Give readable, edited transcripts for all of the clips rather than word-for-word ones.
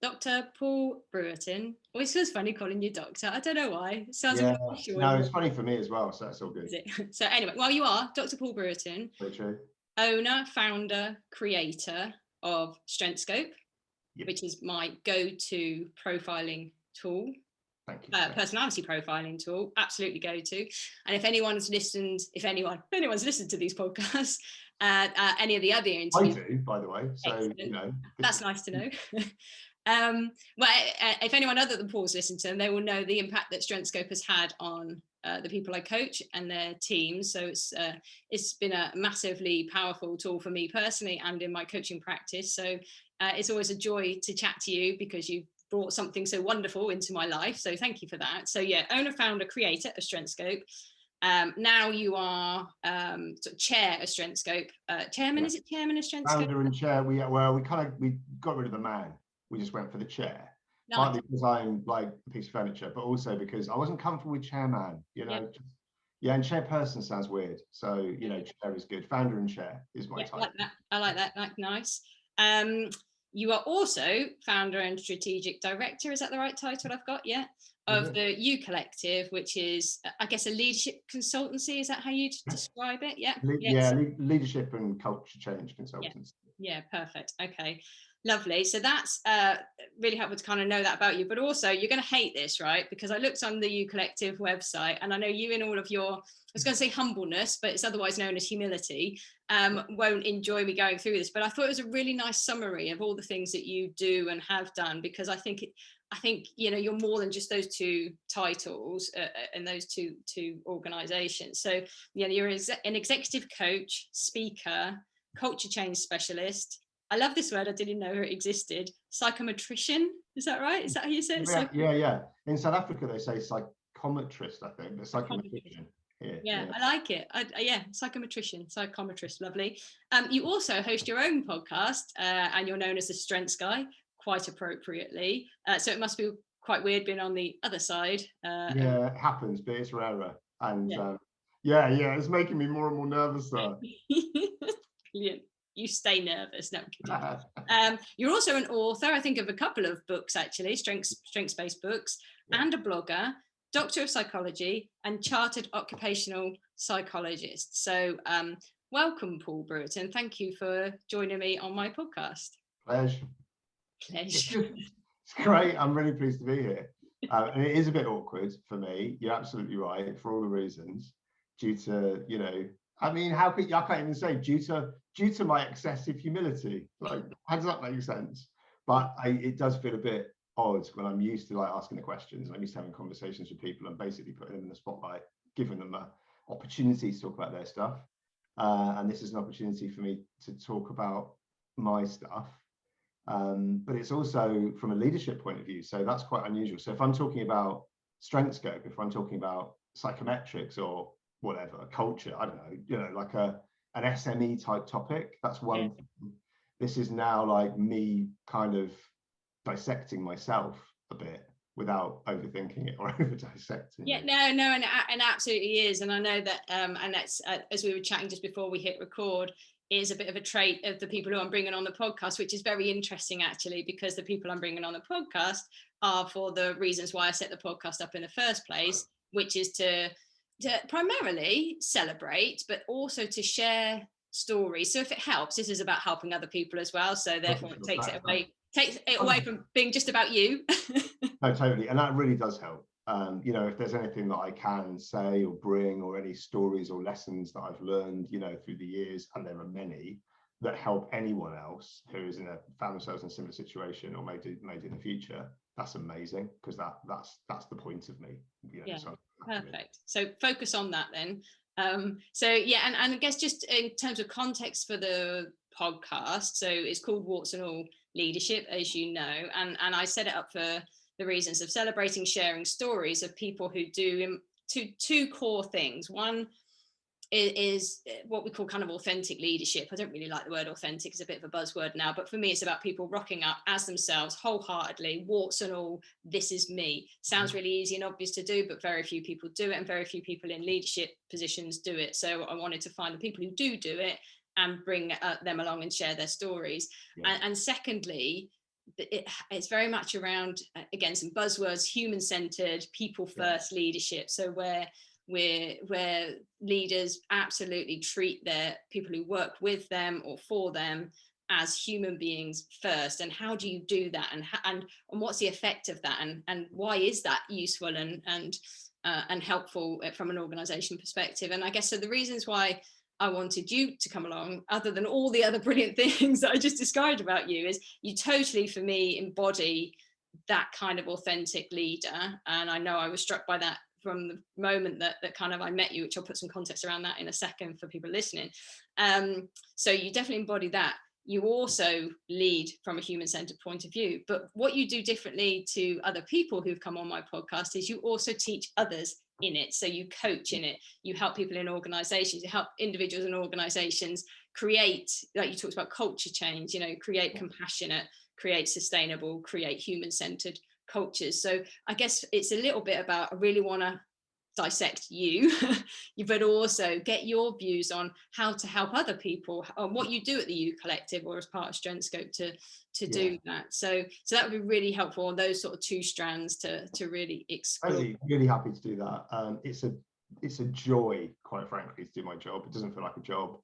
Dr. Paul Brewerton. Always feels funny calling you doctor. I don't know why. It sounds Yeah, official. no, it's funny for me as well, so that's all good. Is it? So anyway, well, you are Dr. Paul Brewerton, Very true. owner, founder, creator of Strengthscope, Yep. which is my go-to profiling tool. Thank you. Personality profiling tool, absolutely go to. And if anyone's listened to these podcasts, any of the other interviews, I do, by the way. So excellent. you know, That's nice to know. Well, if anyone other than Paul's listened to them, they will know the impact that Strengthscope has had on the people I coach and their teams. So it's been a massively powerful tool for me personally and in my coaching practice. So it's always a joy to chat to you because you've brought something so wonderful into my life. So thank you for that. So yeah, owner, founder, creator of Strengthscope. Now you are sort of chair of Strengthscope. Chairman, is it chairman of Strengthscope? Founder and chair. We got rid of the man. We just went for the chair. Nice. Partly because I'm like a piece of furniture, but also because I wasn't comfortable with chairman. You know, and chairperson sounds weird. So you know, chair is good. Founder and chair is my title. I like that. Like nice. You are also founder and strategic director. Is that the right title I've got? Yeah. Of the U Collective, which is, I guess, a leadership consultancy. Is that how you describe it? Yeah. Leadership and culture change consultancy. Yeah, perfect. Okay, lovely. So that's really helpful to kind of know that about you. But also, you're going to hate this, right? Because I looked on the U Collective website, and I know you, in all of your, I was going to say humbleness, but it's otherwise known as humility, won't enjoy me going through this. But I thought it was a really nice summary of all the things that you do and have done, because I think you know, you're more than just those two titles and those two organizations. So you know, you're an executive coach, speaker, culture change specialist. I love this word, I didn't know it existed. Psychometrician, is that right? Is that how you say it? Yeah. In South Africa they say psychometrist, I think, but psychometrician. Yeah, I like it. Psychometrist, lovely. You also host your own podcast, and you're known as the Strengths Guy, quite appropriately. So it must be quite weird being on the other side. It happens, but it's rarer. And it's making me more and more nervous. Brilliant. You stay nervous. No, you're also an author, I think, of a couple of books, actually, strengths-based books, and a blogger, Doctor of Psychology, and Chartered Occupational Psychologist. So welcome, Paul Brewerton. Thank you for joining me on my podcast. Pleasure. It's great. I'm really pleased to be here. And it is a bit awkward for me. You're absolutely right, for all the reasons, due to, you know, I mean, I can't even say due to my excessive humility. Like, how does that make sense? But it does feel a bit odd when I'm used to like asking the questions, and I'm used to having conversations with people and basically putting them in the spotlight, giving them an opportunity to talk about their stuff. And this is an opportunity for me to talk about my stuff. But it's also from a leadership point of view. So that's quite unusual. So if I'm talking about Strengthscope, if I'm talking about psychometrics or whatever, culture, I don't know, you know, like an SME type topic, that's one thing. This is now like me kind of dissecting myself a bit without overthinking it or over dissecting it. No, and absolutely is. And I know that, and that's, as we were chatting just before we hit record, is a bit of a trait of the people who I'm bringing on the podcast, which is very interesting, actually, because the people I'm bringing on the podcast are for the reasons why I set the podcast up in the first place, which is to primarily celebrate, but also to share stories. So if it helps, this is about helping other people as well. So therefore it takes it away from being just about you. No, totally. And that really does help. You know, if there's anything that I can say or bring, or any stories or lessons that I've learned, you know, through the years, and there are many that help anyone else who is found themselves in a similar situation or made in the future, that's amazing, because that's the point of me. You know, so perfect. So focus on that then. So yeah, and I guess just in terms of context for the podcast, so it's called Warts and All Leadership, as you know, and I set it up for the reasons of celebrating, sharing stories of people who do two core things. One is what we call kind of authentic leadership. I don't really like the word authentic, it's a bit of a buzzword now, but for me it's about people rocking up as themselves wholeheartedly, warts and all, this is me. Sounds really easy and obvious to do, but very few people do it, and very few people in leadership positions do it. So I wanted to find the people who do it and bring them along and share their stories. And secondly, it's very much around, again, some buzzwords: human-centered, people-first leadership. So where leaders absolutely treat their people who work with them or for them as human beings first. And how do you do that, and what's the effect of that, and why is that useful and helpful from an organization perspective? And I guess so the reasons why I wanted you to come along, other than all the other brilliant things that I just described about you, is you totally, for me, embody that kind of authentic leader. And I know I was struck by that from the moment that kind of I met you, which I'll put some context around that in a second for people listening. So you definitely embody that. You also lead from a human-centered point of view. But what you do differently to other people who've come on my podcast is you also teach others in it. So you coach in it, you help people in organizations, you help individuals and organizations create, like you talked about, culture change, create compassionate, create sustainable, create human-centered cultures. So I guess it's a little bit about, I really want to dissect you but also get your views on how to help other people, on what you do at the U Collective or as part of Strengthscope to do that. So that would be really helpful on those sort of two strands to really explore. Really happy to do that. It's a joy, quite frankly, to do my job. It doesn't feel like a job,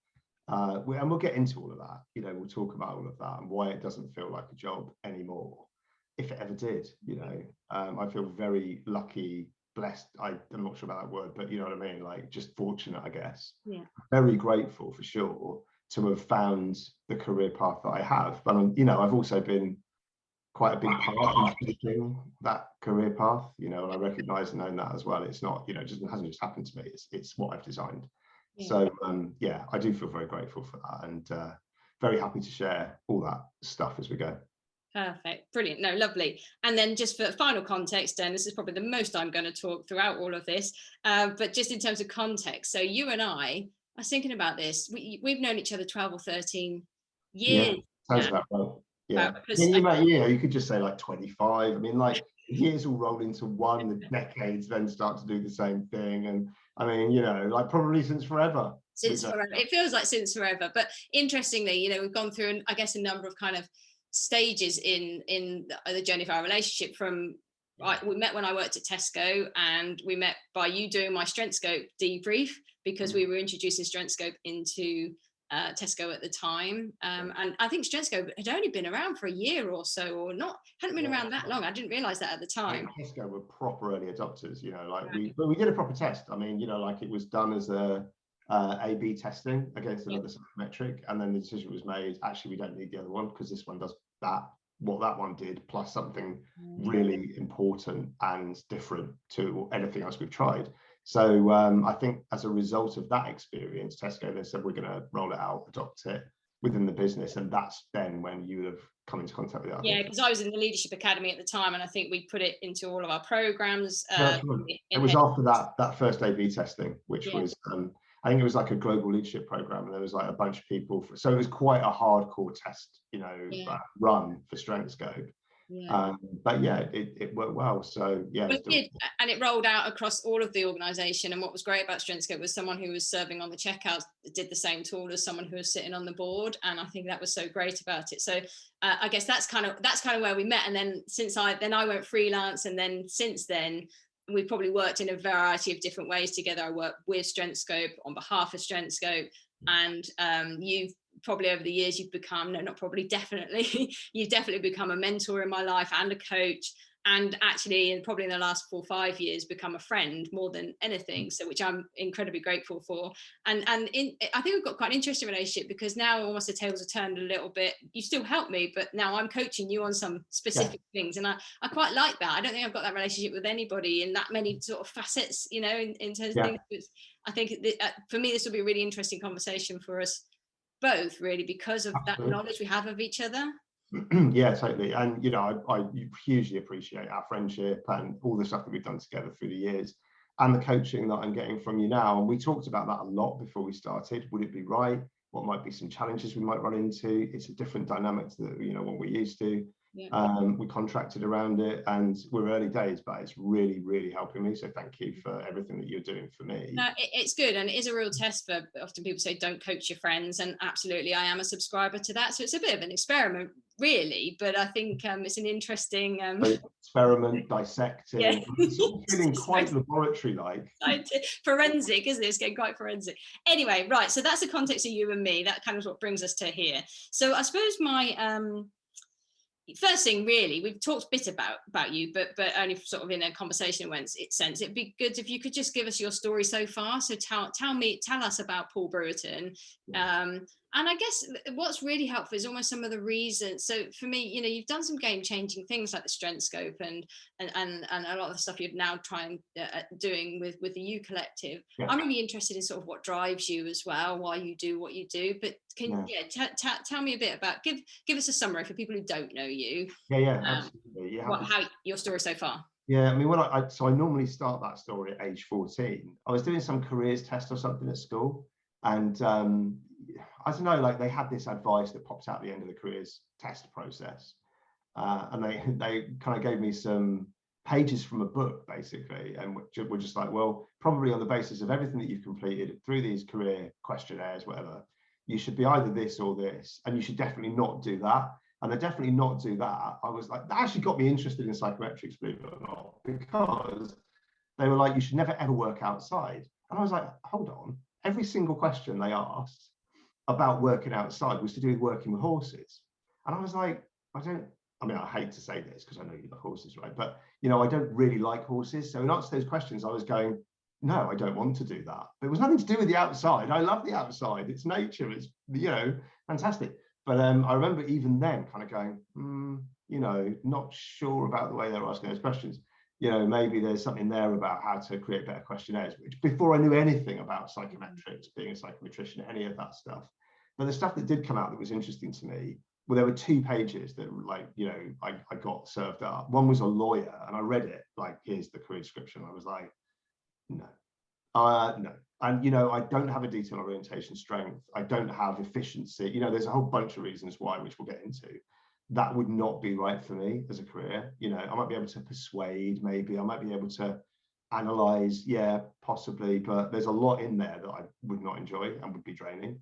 and we'll get into all of that. We'll talk about all of that and why it doesn't feel like a job anymore, if it ever did. I feel very lucky, blessed. I'm not sure about that word, but you know what I mean, like just fortunate, I guess. Very grateful for sure to have found the career path that I have. But I've also been quite a big part in shaping that career path, and I recognize and own that as well. It's not, it hasn't just happened to me, it's what I've designed. So I do feel very grateful for that, and very happy to share all that stuff as we go. Perfect, brilliant. No, lovely. And then just for final context, and this is probably the most I'm going to talk throughout all of this, but just in terms of context, so you and I was thinking about this, we've known each other 12 or 13 years. Sounds about right. You could just say like 25. I mean, like years all roll into one, the decades then start to do the same thing. And I mean, like probably since forever. Since forever. It feels like since forever. But interestingly, we've gone through, I guess, a number of kind of stages in the journey of our relationship. We met when I worked at Tesco, and we met by you doing my Strengthscope debrief, because we were introducing Strengthscope into Tesco at the time, and I think Strengthscope had only been around for a year or so, or hadn't been around that long. I didn't realize that at the time. Tesco were proper early adopters, we did a proper test. I mean, like it was done as a A/B testing against another psychometric, and then the decision was made, actually we don't need the other one because this one does what that one did, plus something really important and different to anything else we've tried. So I think as a result of that experience, Tesco then said, we're going to roll it out, adopt it within the business. And that's then when you would have come into contact with that. Yeah, because I was in the Leadership Academy at the time, and I think we put it into all of our programs. It was after that first A/B testing, which was, I think it was like a global leadership program, and there was like a bunch of people. So it was quite a hardcore test, run for Strengthscope. But it worked well. So it did, and it rolled out across all of the organisation. And what was great about Strengthscope was someone who was serving on the checkouts did the same tool as someone who was sitting on the board, and I think that was so great about it. So I guess that's kind of where we met. And then I went freelance, and then since then we've probably worked in a variety of different ways together. I work with Strengthscope on behalf of Strengthscope, and you've probably over the years you've become, definitely you've definitely become a mentor in my life and a coach, and actually, and probably in the last 4 or 5 years, become a friend more than anything. So, which I'm incredibly grateful for. And I think we've got quite an interesting relationship, because now almost the tables are turned a little bit. You still help me, but now I'm coaching you on some specific things, and I quite like that. I don't think I've got that relationship with anybody in that many sort of facets, in terms of things. I think for me, this will be a really interesting conversation for us both, really, because of that knowledge we have of each other. Yeah, totally. And I hugely appreciate our friendship and all the stuff that we've done together through the years, and the coaching that I'm getting from you now. And we talked about that a lot before we started. Would it be right? What might be some challenges we might run into? It's a different dynamic to what we're used to. We contracted around it, and we're early days, but it's really, really helping me. So thank you for everything that you're doing for me. No, it's good, and it is a real test for, often people say don't coach your friends, and absolutely I am a subscriber to that. So it's a bit of an experiment really, but I think it's an interesting experiment, dissecting. yeah. It's all feeling quite laboratory-like. Forensic, isn't it? It's getting quite forensic. Anyway, right. So that's the context of you and me. That kind of what brings us to here. So I suppose my first thing, really, we've talked a bit about you, but only sort of in a conversation sense. It'd be good if you could just give us your story so far. So tell us about Paul Brewerton. And I guess what's really helpful is almost some of the reasons. So for me, you know, you've done some game-changing things like the Strengthscope and a lot of the stuff you're now trying doing with the U Collective. Yeah. I'm really interested in sort of what drives you as well, why you do what you do. But can tell me a bit about give us a summary for people who don't know you. Absolutely. How your story so far. Yeah, I mean, when I normally start that story at age 14. I was doing some careers test or something at school, and I don't know, like they had this advice that popped out at the end of the careers test process, and they kind of gave me some pages from a book basically, and we're just like, well, probably on the basis of everything that you've completed through these career questionnaires, whatever, you should be either this or this, and you should definitely not do that. And they definitely not do that. I was like, that actually got me interested in psychometrics, believe it or not, because they were like, you should never ever work outside. And I was like, hold on, every single question they asked about working outside was to do with working with horses. And I was like, I hate to say this because I know you love horses, right? But, you know, I don't really like horses. So in answer to those questions, I was going, no, I don't want to do that. But it was nothing to do with the outside. I love the outside. It's nature. It's, you know, fantastic. But I remember even then kind of going, you know, not sure about the way they were asking those questions. You know, maybe there's something there about how to create better questionnaires, which before I knew anything about psychometrics, being a psychometrician, any of that stuff. But the stuff that did come out that was interesting to me, well, there were 2 pages that were like, you know, I got served up. One was a lawyer, and I read it like, here's the career description. I was like, no. No. And, you know, I don't have a detail orientation strength. I don't have efficiency. You know, there's a whole bunch of reasons why, which we'll get into. That would not be right for me as a career. You know, I might be able to persuade, maybe. I might be able to analyze, yeah, possibly. But there's a lot in there that I would not enjoy and would be draining.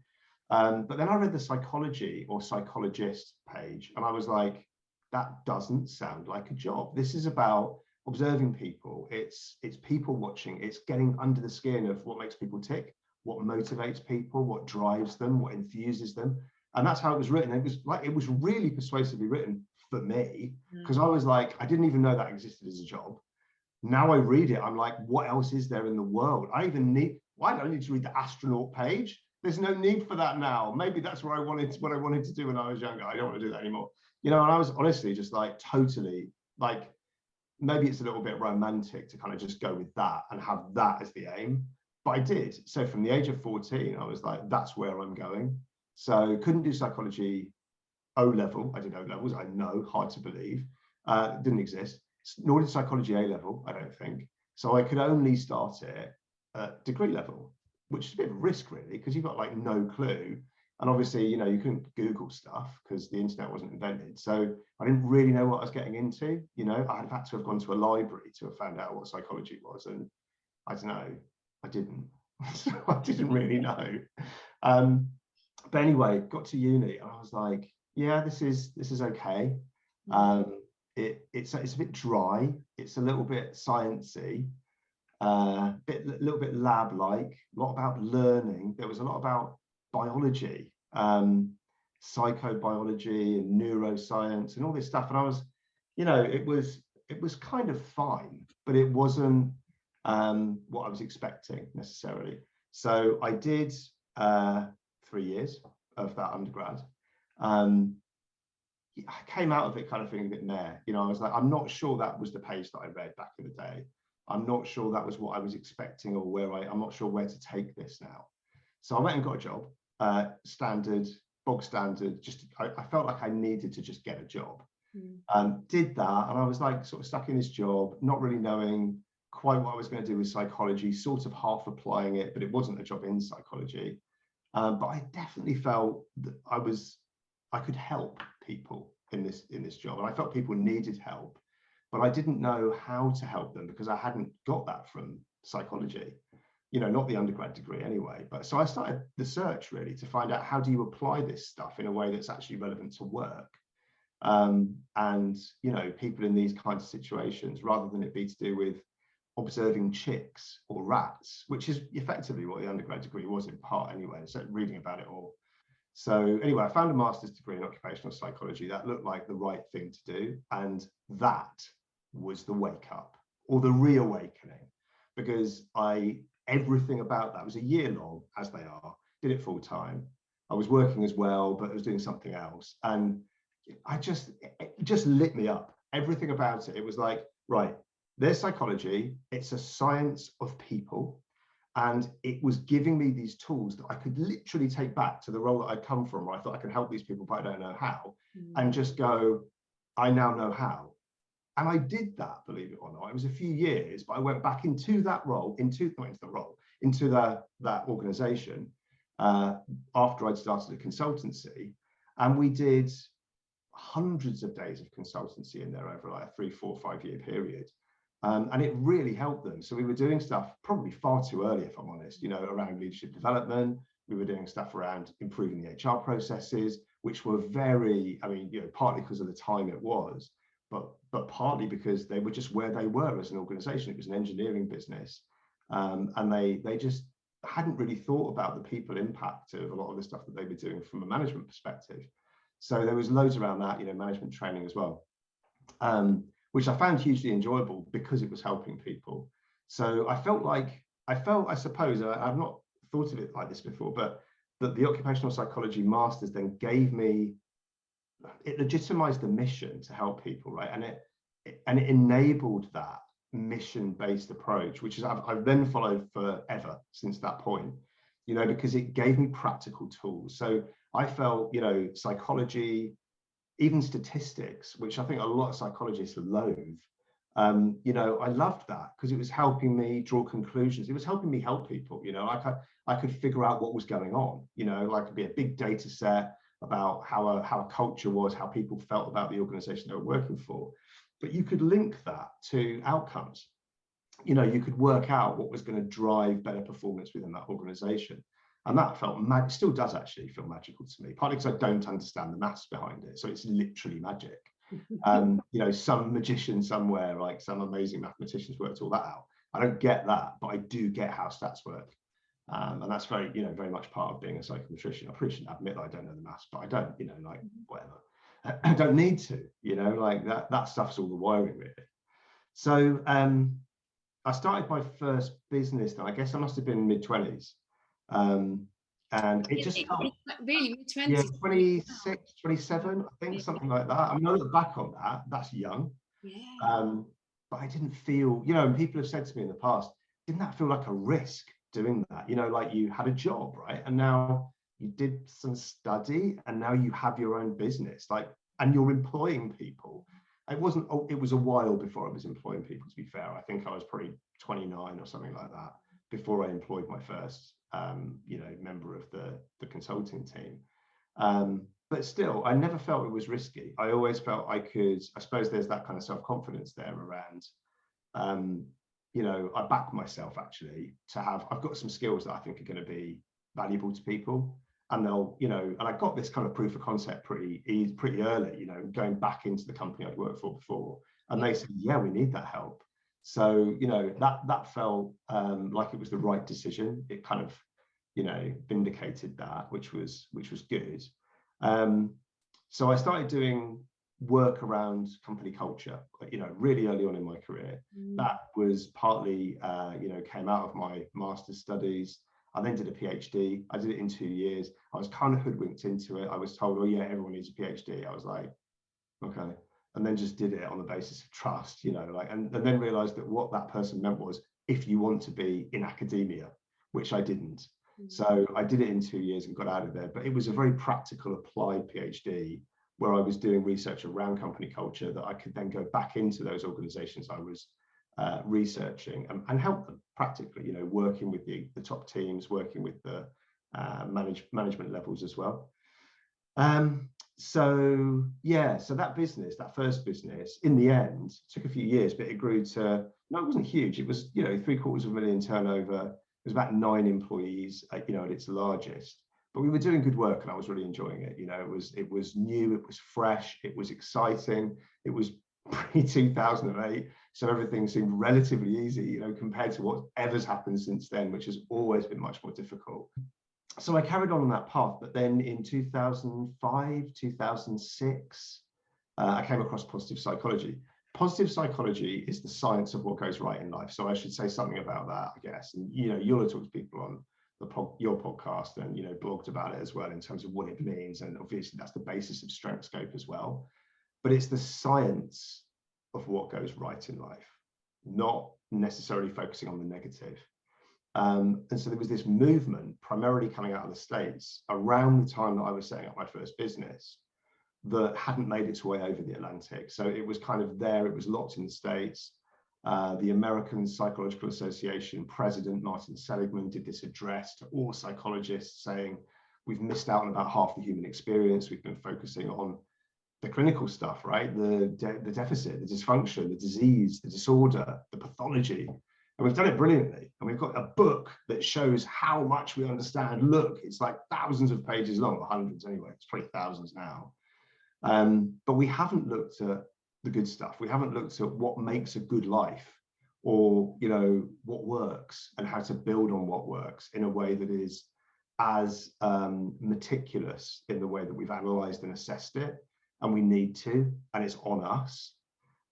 But then I read the psychology or psychologist page, and I was like, that doesn't sound like a job. This is about observing people. It's people watching. It's getting under the skin of what makes people tick, what motivates people, what drives them, what enthuses them. And that's how it was written. It was really persuasively written for me, because I was like, I didn't even know that existed as a job. Now I read it, I'm like, what else is there in the world? I don't need to read the astronaut page. There's no need for that now. Maybe that's what I wanted to do when I was younger. I don't want to do that anymore. You know, and I was honestly just like totally like, maybe it's a little bit romantic to kind of just go with that and have that as the aim, but I did. So from the age of 14, I was like, that's where I'm going. So couldn't do psychology O level. I did O levels. I know, hard to believe. Didn't exist. Nor did psychology A level, I don't think. So I could only start it at degree level, which is a bit of a risk really, because you've got like no clue. And obviously, you know, you couldn't Google stuff because the internet wasn't invented. So I didn't really know what I was getting into. You know, I'd have had to have gone to a library to have found out what psychology was. And I don't know, I didn't. So I didn't really know. But anyway, got to uni and I was like, yeah, this is okay. It's a bit dry. It's a little bit sciencey, a little bit lab-like, a lot about learning. There was a lot about biology, psychobiology and neuroscience and all this stuff. And I was, you know, it was kind of fine, but it wasn't what I was expecting necessarily. So I did 3 years of that undergrad. I came out of it kind of feeling a bit meh. You know, I was like, I'm not sure that was the page that I read back in the day. I'm not sure that was what I was expecting, or I'm not sure where to take this now. So I went and got a job, bog standard, just, I felt like I needed to just get a job. Did that, and I was like sort of stuck in this job, not really knowing quite what I was going to do with psychology, sort of half applying it, but it wasn't a job in psychology. But I definitely felt that I could help people in this job, and I felt people needed help, but I didn't know how to help them because I hadn't got that from psychology, you know, not the undergrad degree anyway. But so I started the search really to find out, how do you apply this stuff in a way that's actually relevant to work? And, you know, people in these kinds of situations, rather than it be to do with observing chicks or rats, which is effectively what the undergrad degree was in part anyway, so reading about it all. So anyway, I found a master's degree in occupational psychology that looked like the right thing to do. And that was the wake up, or the reawakening, because everything about that was a year long, as they are, did it full time. I was working as well, but I was doing something else. And it just lit me up. Everything about it. It was like, right, there's psychology. It's a science of people. And it was giving me these tools that I could literally take back to the role that I'd come from, where I thought I could help these people, but I don't know how, and just go, I now know how. And I did that, believe it or not. It was a few years, but I went back into that role, into that organization after I'd started a consultancy. And we did hundreds of days of consultancy in there over like a 3, 4, 5 year period. And it really helped them. So we were doing stuff probably far too early, if I'm honest, you know, around leadership development. We were doing stuff around improving the HR processes, which were very, I mean, you know, partly because of the time it was, but partly because they were just where they were as an organization. It was an engineering business. And they just hadn't really thought about the people impact of a lot of the stuff that they were doing from a management perspective. So there was loads around that, you know, management training as well. Which I found hugely enjoyable because it was helping people. So I felt, I suppose, I've not thought of it like this before, but that the occupational psychology masters then gave me, it legitimized the mission to help people, right? And it enabled that mission-based approach, which is I've then followed forever since that point, you know, because it gave me practical tools. So I felt, you know, psychology, even statistics, which I think a lot of psychologists loathe, you know, I loved that because it was helping me draw conclusions. It was helping me help people, you know, I could figure out what was going on, you know, like it'd be a big data set about how a culture was, how people felt about the organization they were working for. But you could link that to outcomes. You know, you could work out what was going to drive better performance within that organization. And that felt still does actually feel magical to me, partly because I don't understand the maths behind it. So it's literally magic. You know, some magician somewhere, like some amazing mathematicians worked all that out. I don't get that, but I do get how stats work. And that's very, you know, very much part of being a psychometrician. I probably shouldn't admit that I don't know the maths, but I don't, you know, like whatever. I don't need to, you know, like that stuff's all the wiring really. So I started my first business then. I guess I must have been mid-20s. And it just felt, really mid-20s. Yeah, 26, 27, I think, something like that. I mean, I look back on that, that's young. Yeah. But I didn't feel, you know, and people have said to me in the past, didn't that feel like a risk doing that? You know, like you had a job, right? And now you did some study and now you have your own business, like, and you're employing people. It was a while before I was employing people, to be fair. I think I was probably 29 or something like that before I employed my first, you know, member of the consulting team. But still, I never felt it was risky. I always felt I suppose there's that kind of self-confidence there around, you know, I back myself actually I've got some skills that I think are going to be valuable to people. And they'll, you know, and I got this kind of proof of concept pretty early, you know, going back into the company I'd worked for before. And they said, yeah, we need that help. So, you know, that felt like it was the right decision. It kind of, you know, vindicated that, which was good. So I started doing work around company culture, you know, really early on in my career. That was partly, you know, came out of my master's studies. I then did a PhD. I did it in 2 years. I was kind of hoodwinked into it. I was told, oh yeah, everyone needs a PhD. I was like, okay. And then just did it on the basis of trust, you know, like, and then realized that what that person meant was, if you want to be in academia, which I didn't. So I did it in 2 years and got out of there. But it was a very practical, applied PhD where I was doing research around company culture that I could then go back into those organizations I was researching and help them practically, you know, working with the top teams, working with the management levels as well. So yeah, so that first business, in the end, took a few years, but it grew to, no, it wasn't huge. It was, you know, $750,000 turnover. It was about 9 employees, you know, at its largest. but we were doing good work and I was really enjoying it. You know, it was new, it was fresh, it was exciting, it was pre-2008, so everything seemed relatively easy, you know, compared to whatever's happened since then, which has always been much more difficult. So I carried on that path, but then in 2005, 2006, I came across positive psychology. Positive psychology is the science of what goes right in life. So I should say something about that, I guess. And, you know, you'll have talked to people on your podcast and, you know, blogged about it as well in terms of what it means. And obviously that's the basis of Strengthscope as well. But it's the science of what goes right in life, not necessarily focusing on the negative. And so there was this movement primarily coming out of the States around the time that I was setting up my first business that hadn't made its way over the Atlantic. So it was kind of there, it was locked in the States. The American Psychological Association president, Martin Seligman, did this address to all psychologists saying, we've missed out on about half the human experience. We've been focusing on the clinical stuff, right? The deficit, the dysfunction, the disease, the disorder, the pathology. And we've done it brilliantly. And we've got a book that shows how much we understand. Look, it's like thousands of pages long, or hundreds anyway, it's probably thousands now. But we haven't looked at the good stuff. We haven't looked at what makes a good life, or, you know, what works and how to build on what works in a way that is as meticulous in the way that we've analysed and assessed it. And we need to, and it's on us.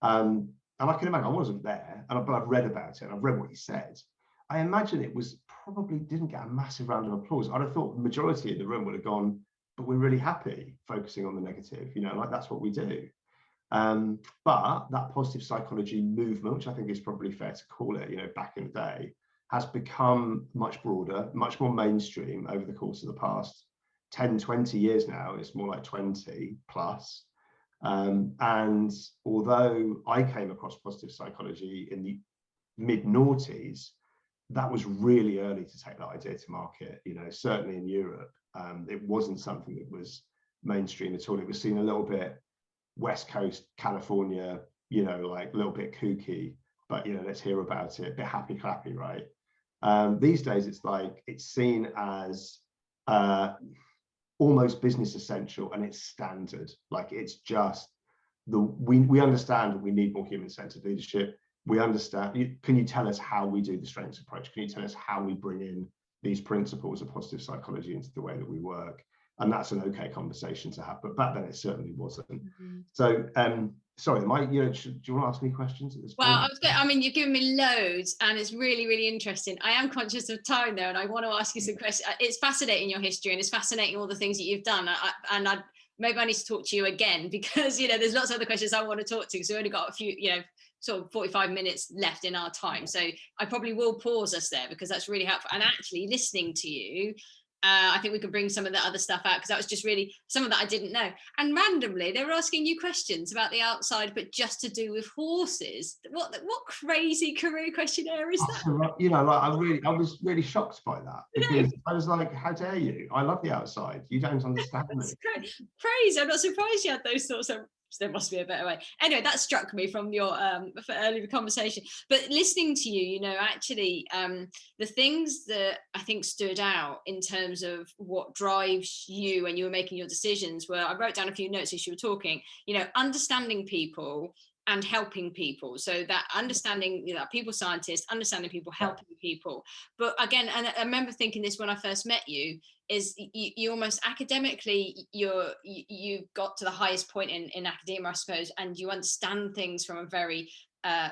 And I can imagine, I wasn't there, but I've read about it and I've read what he said. I imagine it was probably didn't get a massive round of applause. I'd have thought the majority in the room would have gone, but we're really happy focusing on the negative, you know, like that's what we do. But that positive psychology movement, which I think is probably fair to call it, you know, back in the day, has become much broader, much more mainstream over the course of the past 10, 20 years now. It's more like 20 plus. And although I came across positive psychology in the mid-noughties, that was really early to take that idea to market. You know, certainly in Europe, it wasn't something that was mainstream at all. It was seen a little bit West Coast, California, you know, like a little bit kooky, but, you know, let's hear about it, a bit happy clappy, right? These days, it's like, it's seen as almost business essential, and it's standard. Like, it's just we understand that we need more human-centered leadership. We understand. Can you tell us how we do the strengths approach? Can you tell us how we bring in these principles of positive psychology into the way that we work? And that's an okay conversation to have. But back then, it certainly wasn't. Mm-hmm. So, sorry, Mike, do you want to ask me questions at this point? Well, I mean, you've given me loads, and it's really, really interesting. I am conscious of time, though, and I want to ask you some questions. It's fascinating, your history, and it's fascinating all the things that you've done. Maybe I need to talk to you again, because, you know, there's lots of other questions I want to talk to, because we've only got a few, you know, sort of 45 minutes left in our time. So I probably will pause us there, because that's really helpful. And actually listening to you, I think we could bring some of the other stuff out, because that was just really some of that I didn't know. And randomly, they were asking you questions about the outside, but just to do with horses. What crazy career questionnaire is that? You know, like I was really shocked by that, because I was like, how dare you? I love the outside. You don't understand me. Crazy. I'm not surprised you had those thoughts. There must be a better way. Anyway, that struck me from your earlier conversation. But listening to you, you know, actually, the things that I think stood out in terms of what drives you when you were making your decisions were, I wrote down a few notes as you were talking, you know, understanding people and helping people. So that understanding, you know, people scientist, understanding people, helping people. But again, and I remember thinking this when I first met you, is you almost academically, you got to the highest point in academia, I suppose, and you understand things from a very,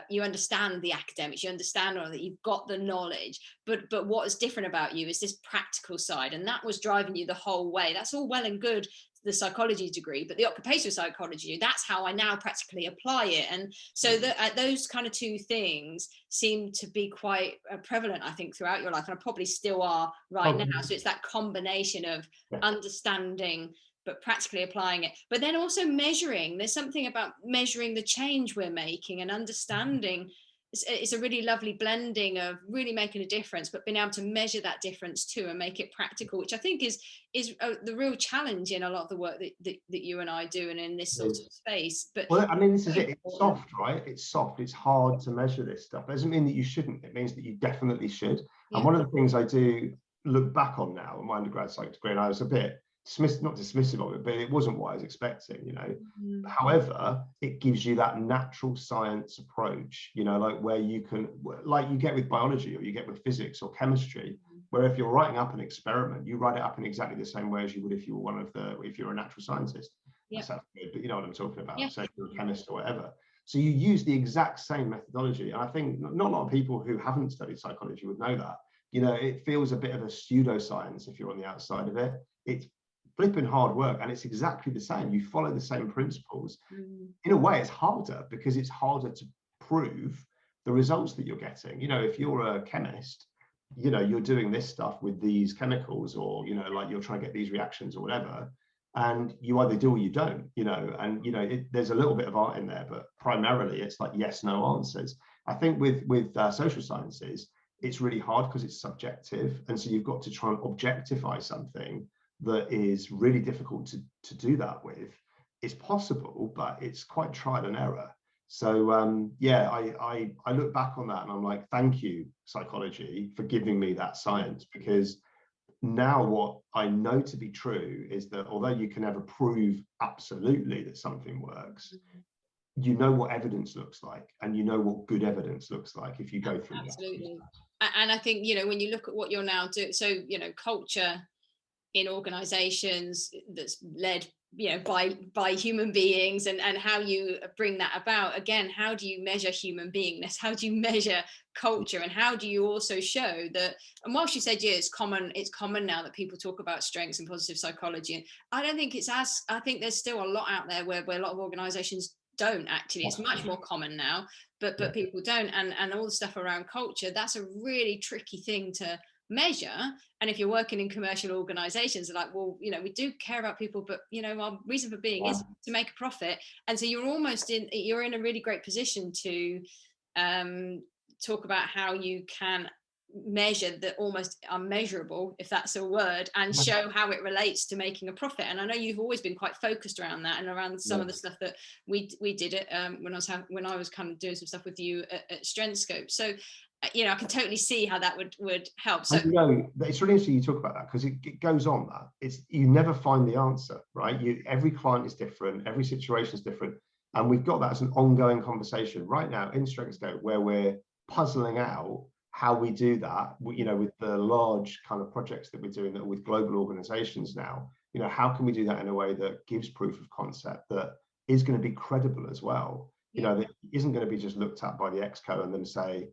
you understand the academics, you understand all that, you've got the knowledge, but what is different about you is this practical side, and that was driving you the whole way. That's all well and good, the psychology degree, but the occupational psychology, that's how I now practically apply it. And so those kind of two things seem to be quite prevalent, I think, throughout your life, and I probably still are right now. So it's that combination of understanding but practically applying it, but then also measuring. There's something about measuring the change we're making and understanding. It's a really lovely blending of really making a difference, but being able to measure that difference too and make it practical, which I think is the real challenge in a lot of the work that you and I do, and in this sort of space. But well, I mean, this is it. It's soft, right? It's soft. It's hard to measure this stuff. It doesn't mean that you shouldn't. It means that you definitely should. Yeah. And one of the things I do look back on now in my undergrad psych degree, and I was a bit not dismissive of it, but it wasn't what I was expecting, you know. However, it gives you that natural science approach, you know, like where you can, like you get with biology or you get with physics or chemistry, where if you're writing up an experiment, you write it up in exactly the same way as you would if you were if you're a natural scientist. That sounds good, but you know what I'm talking about. So if you're a chemist or whatever. So you use the exact same methodology. And I think not a lot of people who haven't studied psychology would know that. You know, it feels a bit of a pseudoscience if you're on the outside of it. It's flipping hard work, and it's exactly the same. You follow the same principles. In a way, it's harder because it's harder to prove the results that you're getting. You know, if you're a chemist, you know, you're doing this stuff with these chemicals, or, you know, like you're trying to get these reactions or whatever, and you either do or you don't, you know, and, you know, there's a little bit of art in there, but primarily it's like yes, no answers. I think with social sciences, it's really hard because it's subjective. And so you've got to try and objectify something that is really difficult to do that with. It's possible, but it's quite trial and error. So yeah, I look back on that and I'm like, thank you, psychology, for giving me that science, because now what I know to be true is that although you can never prove absolutely that something works, you know what evidence looks like, and you know what good evidence looks like if you go through absolutely that. And I think, you know, when you look at what you're now doing, so, you know, culture in organizations that's led, you know, by human beings, and how you bring that about. Again, how do you measure human beingness? How do you measure culture? And how do you also show that? And whilst you said, yeah, it's common now that people talk about strengths and positive psychology, and I don't think I think there's still a lot out there where a lot of organizations don't actually. It's much more common now, but people don't. And all the stuff around culture, that's a really tricky thing to measure. And if you're working in commercial organizations, they're like, well, you know, we do care about people, but, you know, our reason for being is to make a profit. And so you're in a really great position to talk about how you can measure the almost unmeasurable, if that's a word, and show how it relates to making a profit. And I know you've always been quite focused around that, and around some of the stuff that we did it when I was kind of doing some stuff with you at Strengthscope. So you know, I can totally see how that would help. So, you know, it's really interesting you talk about that, because it goes on that you never find the answer, right? Every client is different, every situation is different, and we've got that as an ongoing conversation right now in Strengthscope, where we're puzzling out how we do that. You know, with the large kind of projects that we're doing that with global organizations now, you know, how can we do that in a way that gives proof of concept that is going to be credible as well? You know, that isn't going to be just looked at by the exco and then say,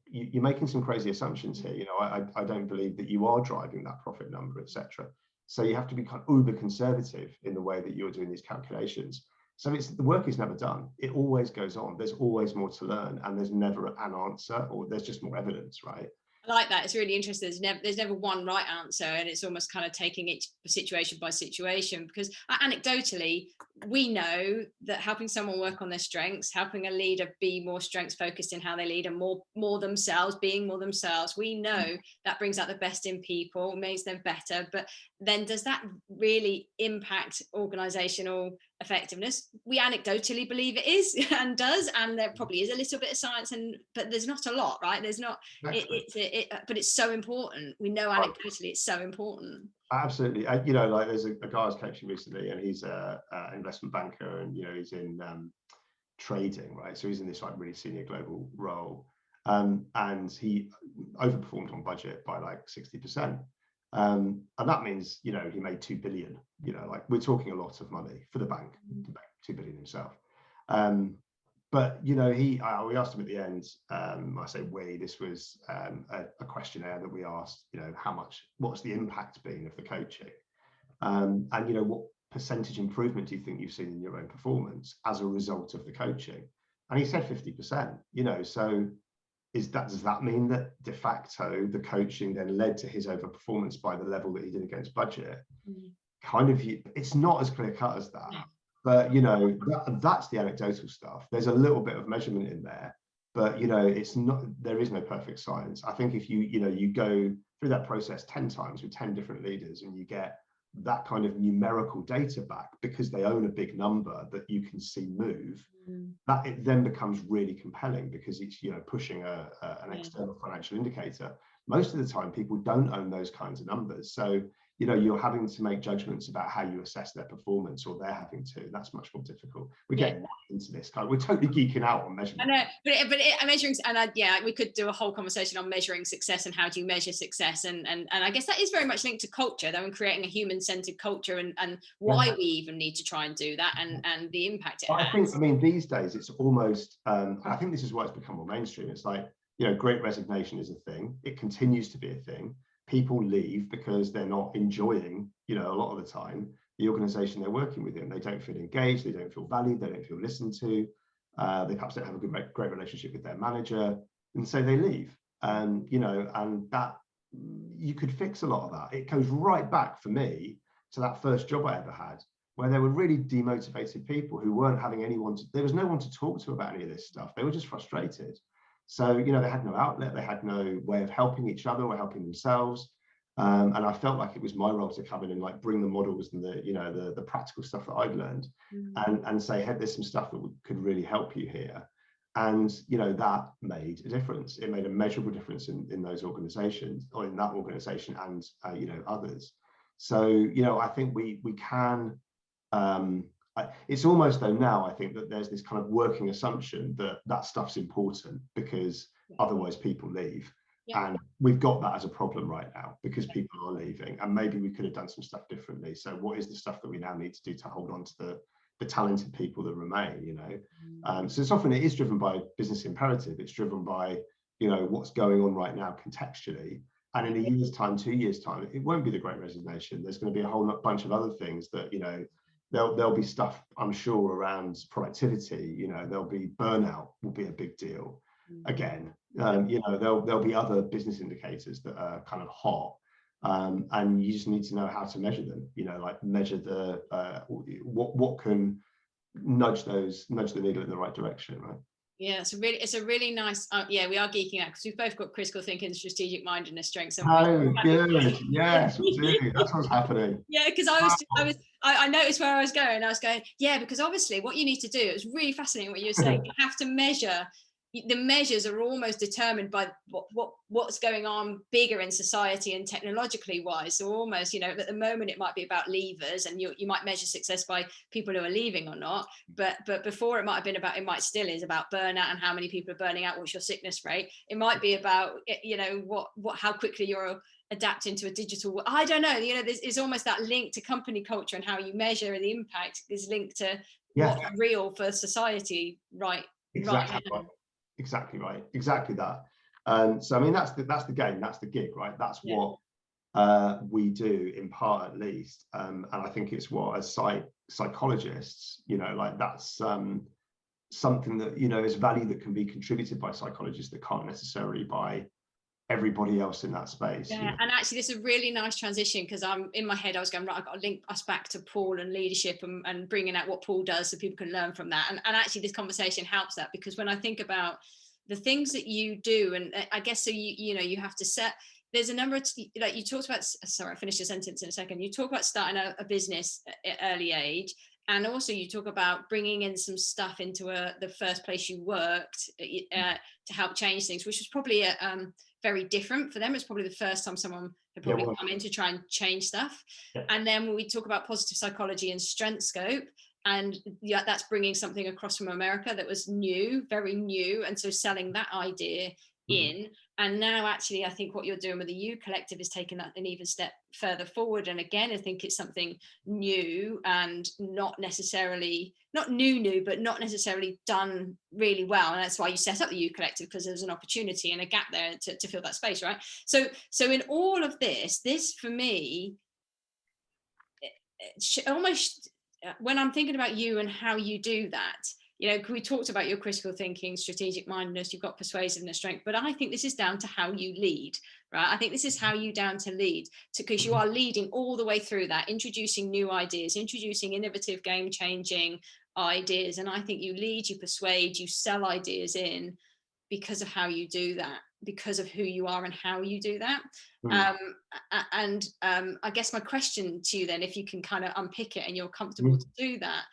you're making some crazy assumptions here. You know, I don't believe that you are driving that profit number, etc. So you have to be kind of uber conservative in the way that you're doing these calculations. So the work is never done. It always goes on. There's always more to learn, and there's never an answer, or there's just more evidence, right? I like that. It's really interesting. There's never one right answer, and it's almost kind of taking each situation by situation, because anecdotally we know that helping someone work on their strengths, helping a leader be more strengths focused in how they lead and more themselves, being more themselves, we know that brings out the best in people, makes them better. But then does that really impact organizational effectiveness? We anecdotally believe it is and does, and there probably is a little bit of science, but there's not a lot, right? There's not. But it's so important. We know anecdotally it's so important. Absolutely. You know, like there's a guy I was coaching recently, and he's an investment banker, and, you know, he's in trading, right? So he's in this like really senior global role, and he overperformed on budget by like 60%. And that means, you know, he made 2 billion, you know, like we're talking a lot of money for the bank to make 2 billion himself. But, you know, we asked him at the end, I say this was a questionnaire that we asked, you know, what's the impact been of the coaching? And, you know, what percentage improvement do you think you've seen in your own performance as a result of the coaching? And he said 50%, you know, so does that mean that de facto the coaching then led to his overperformance by the level that he did against budget? Kind of, it's not as clear cut as that. But, you know, that's the anecdotal stuff. There's a little bit of measurement in there, but, you know, there is no perfect science. I think if you go through that process 10 times with 10 different leaders, and you get that kind of numerical data back, because they own a big number that you can see move, that it then becomes really compelling, because it's, you know, pushing an external financial indicator. Most of the time people don't own those kinds of numbers, so you know, you're having to make judgments about how you assess their performance, or they're having to. That's much more difficult. We're getting into this kind of, we're totally geeking out on measurement. I know, but measuring, and we could do a whole conversation on measuring success and how do you measure success, and I guess that is very much linked to culture, though, and creating a human-centered culture, and why we even need to try and do that, and the impact it has. I mean, these days it's almost, I think this is why it's become more mainstream. It's like, you know, great resignation is a thing. It continues to be a thing. People leave because they're not enjoying, you know, a lot of the time, the organization they're working within. They don't feel engaged, they don't feel valued, they don't feel listened to, they perhaps don't have a great relationship with their manager, and so they leave. You know, and that, you could fix a lot of that. It goes right back for me to that first job I ever had, where there were really demotivated people who weren't having anyone to, there was no one to talk to about any of this stuff. They were just frustrated. So, you know, they had no outlet, they had no way of helping each other or helping themselves. And I felt like it was my role to come in and like bring the models and the, you know, the practical stuff that I'd learned, and say, hey, there's some stuff that could really help you here. And, you know, that made a difference. It made a measurable difference in those organizations, or in that organization, and, you know, others. So, you know, I think we can, it's almost though now, I think that there's this kind of working assumption that that stuff's important, because otherwise people leave. And we've got that as a problem right now, because people are leaving, and maybe we could have done some stuff differently. So what is the stuff that we now need to do to hold on to the talented people that remain, you know? So it's often, it is driven by business imperative. It's driven by, you know, what's going on right now contextually. And in a year's time, 2 years' time, it won't be the great resignation. There's going to be a whole bunch of other things that, you know, there'll be stuff, I'm sure, around productivity. You know, there'll be burnout will be a big deal again. You know, there'll be other business indicators that are kind of hot, and you just need to know how to measure them. You know, like measure the what can nudge the needle in the right direction, right? Yeah, it's a really nice, we are geeking out because we've both got critical thinking, strategic mindedness, strengths. Oh, good. Yes, we do. That's what's happening. Yeah, because I noticed where I was going. I was going, yeah, because obviously what you need to do, it was really fascinating what you were saying. You have to measure. The measures are almost determined by what's going on bigger in society and technologically wise. So almost, you know, at the moment it might be about leavers, and you might measure success by people who are leaving or not. But before it might have been about, it might still is about burnout and how many people are burning out. What's your sickness rate? It might be about, you know, how quickly you're adapting to a digital. I don't know. You know, there's almost that link to company culture, and how you measure the impact is linked to what's real for society, right? Exactly. Right now. Exactly right. Exactly that. So I mean, that's the game. That's the gig, right? That's what we do, in part at least. And I think it's what, as psychologists, you know, like that's something that, you know, is value that can be contributed by psychologists that can't necessarily by everybody else in that space. Yeah, you know? and actually this is a really nice transition, because I'm in my head, I was going, right, I've got to link us back to Paul and leadership, and bringing out what Paul does so people can learn from that. And actually this conversation helps that, because when I think about the things that you do, and I guess, so you know, you have to set, there's a number of, like you talked about, sorry, I'll finish your sentence in a second. You talk about starting a business at early age, and also you talk about bringing in some stuff into the first place you worked to help change things, which was probably very different for them. It's probably the first time someone had probably come in to try and change stuff. And then when we talk about positive psychology and Strengthscope, and that's bringing something across from America that was new, very new, and so selling that idea in. And now actually I think what you're doing with the U Collective is taking that an even step further forward. And again, I think it's something new, and not necessarily, not new, but not necessarily done really well. And that's why you set up the U Collective, because there's an opportunity and a gap there to fill that space, right? So in all of this for me, almost, when I'm thinking about you and how you do that, you know, we talked about your critical thinking, strategic mindedness, you've got persuasiveness, strength, but I think this is down to how you lead, right? I think this is how you down to lead, because you are leading all the way through that, introducing new ideas, introducing innovative, game-changing ideas. And I think you lead, you persuade, you sell ideas in because of how you do that. because of who you are and how you do that. I guess my question to you then, if you can kind of unpick it and you're comfortable to do that,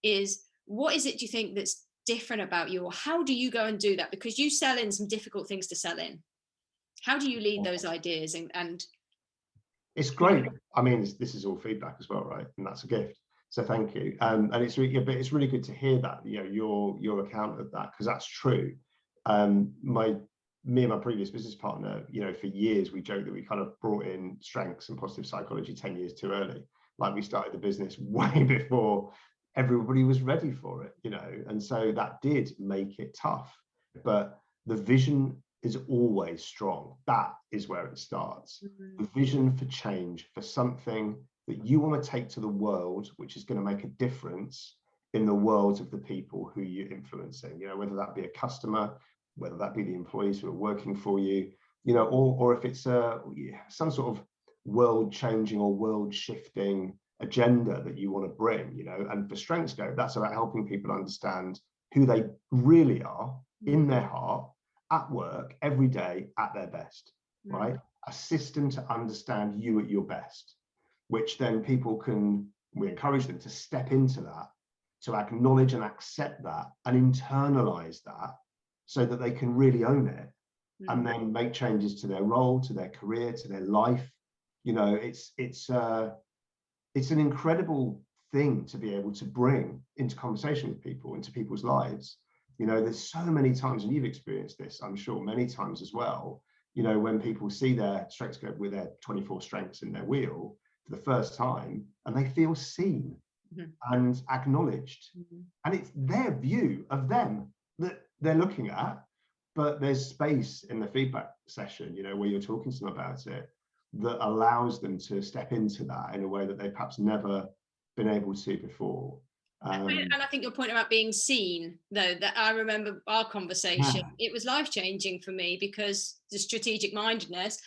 is what is it do you think that's different about you, or how do you go and do that? Because you sell in some difficult things to sell in. How do you lead those ideas? And it's great. I mean, this is all feedback as well, right? And that's a gift. So thank you. And it's really, but it's really good to hear that, you know, your account of that, because that's true. Me and my previous business partner, you know, for years we joked that we kind of brought in strengths and positive psychology 10 years too early. Like, we started the business way before everybody was ready for it, you know, and so that did make it tough. But the vision is always strong. That is where it starts. The vision for change, for something that you want to take to the world, which is going to make a difference in the world of the people who you're influencing, you know, whether that be a customer, whether that be the employees who are working for you, you know, or if it's some sort of world changing or world shifting agenda that you want to bring, you know. And for Strengthscope, that's about helping people understand who they really are in their heart, at work, every day, at their best, right? A system to understand you at your best, which then we encourage them to step into that, to acknowledge and accept that and internalize that, so that they can really own it and then make changes to their role, to their career, to their life. You know, it's an incredible thing to be able to bring into conversation with people, into people's lives. You know, there's so many times, and you've experienced this, I'm sure, many times as well, you know, when people see their Strengthscope with their 24 strengths in their wheel for the first time, and they feel seen and acknowledged. And it's their view of them that they're looking at, but there's space in the feedback session, you know, where you're talking to them about it, that allows them to step into that in a way that they've perhaps never been able to before. And I think your point about being seen, though, that I remember our conversation, it was life-changing for me, because the strategic mindedness,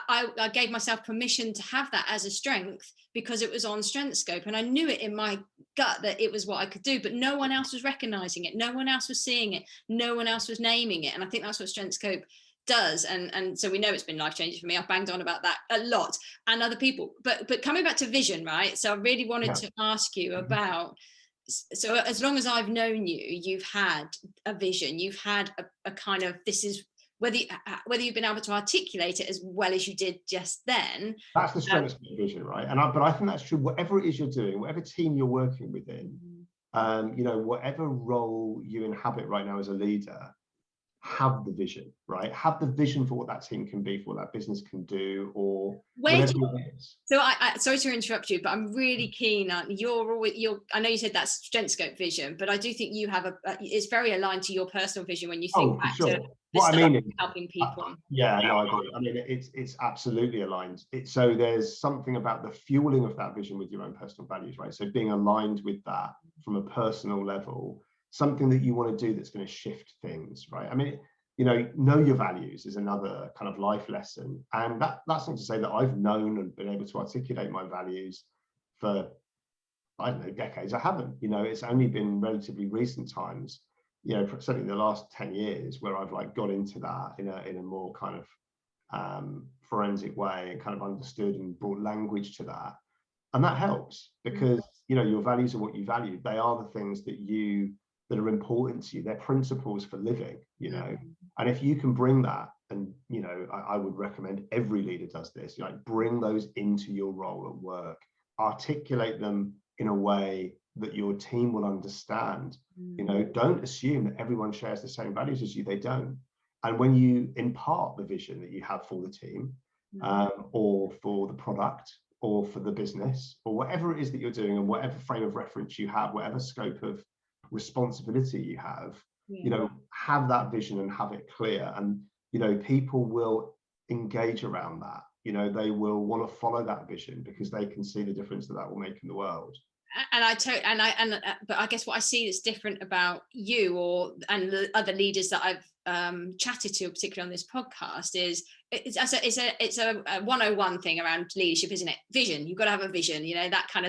I gave myself permission to have that as a strength because it was on Strengthscope, and I knew it in my gut that it was what I could do, but no one else was recognizing it, no one else was seeing it, no one else was naming it. And I think that's what Strengthscope does, and so we know it's been life-changing for me. I've banged on about that a lot, and other people, but coming back to vision, right? So I really wanted to ask you about, so as long as I've known you, you've had a vision, you've had a kind of, this is whether you've been able to articulate it as well as you did just then. That's the Strengthscope vision, right? But I think that's true. Whatever it is you're doing, whatever team you're working within, you know, whatever role you inhabit right now as a leader, have the vision, right? Have the vision for what that team can be, for what that business can do, or whatever it is. So I sorry to interrupt you, but I'm really keen on I know you said that's Strengthscope vision, but I do think you have it's very aligned to your personal vision when you think back to what I mean is helping people. Yeah, no, I agree. I mean, it's absolutely aligned. So there's something about the fueling of that vision with your own personal values, right? So being aligned with that from a personal level, something that you want to do that's going to shift things, right? I mean, you know your values is another kind of life lesson. And that's not to say that I've known and been able to articulate my values for, I don't know, decades. I haven't. You know, it's only been relatively recent times, you know, certainly the last 10 years, where I've like got into that in a more kind of forensic way, and kind of understood and brought language to that. And that helps, because, you know, your values are what you value. They are the things that are important to you. They're principles for living, you know. And if you can bring that, and, you know, I would recommend every leader does this, you know, like, bring those into your role at work, articulate them in a way that your team will understand. You know, don't assume that everyone shares the same values as you. They don't. And when you impart the vision that you have for the team, or for the product, or for the business, or whatever it is that you're doing, and whatever frame of reference you have, whatever scope of responsibility you have, you know, have that vision and have it clear. And, you know, people will engage around that. You know, they will want to follow that vision because they can see the difference that will make in the world. But I guess what I see that's different about you and the other leaders that I've chatted to, particularly on this podcast, is it's a 101 thing around leadership, isn't it? Vision. You've got to have a vision,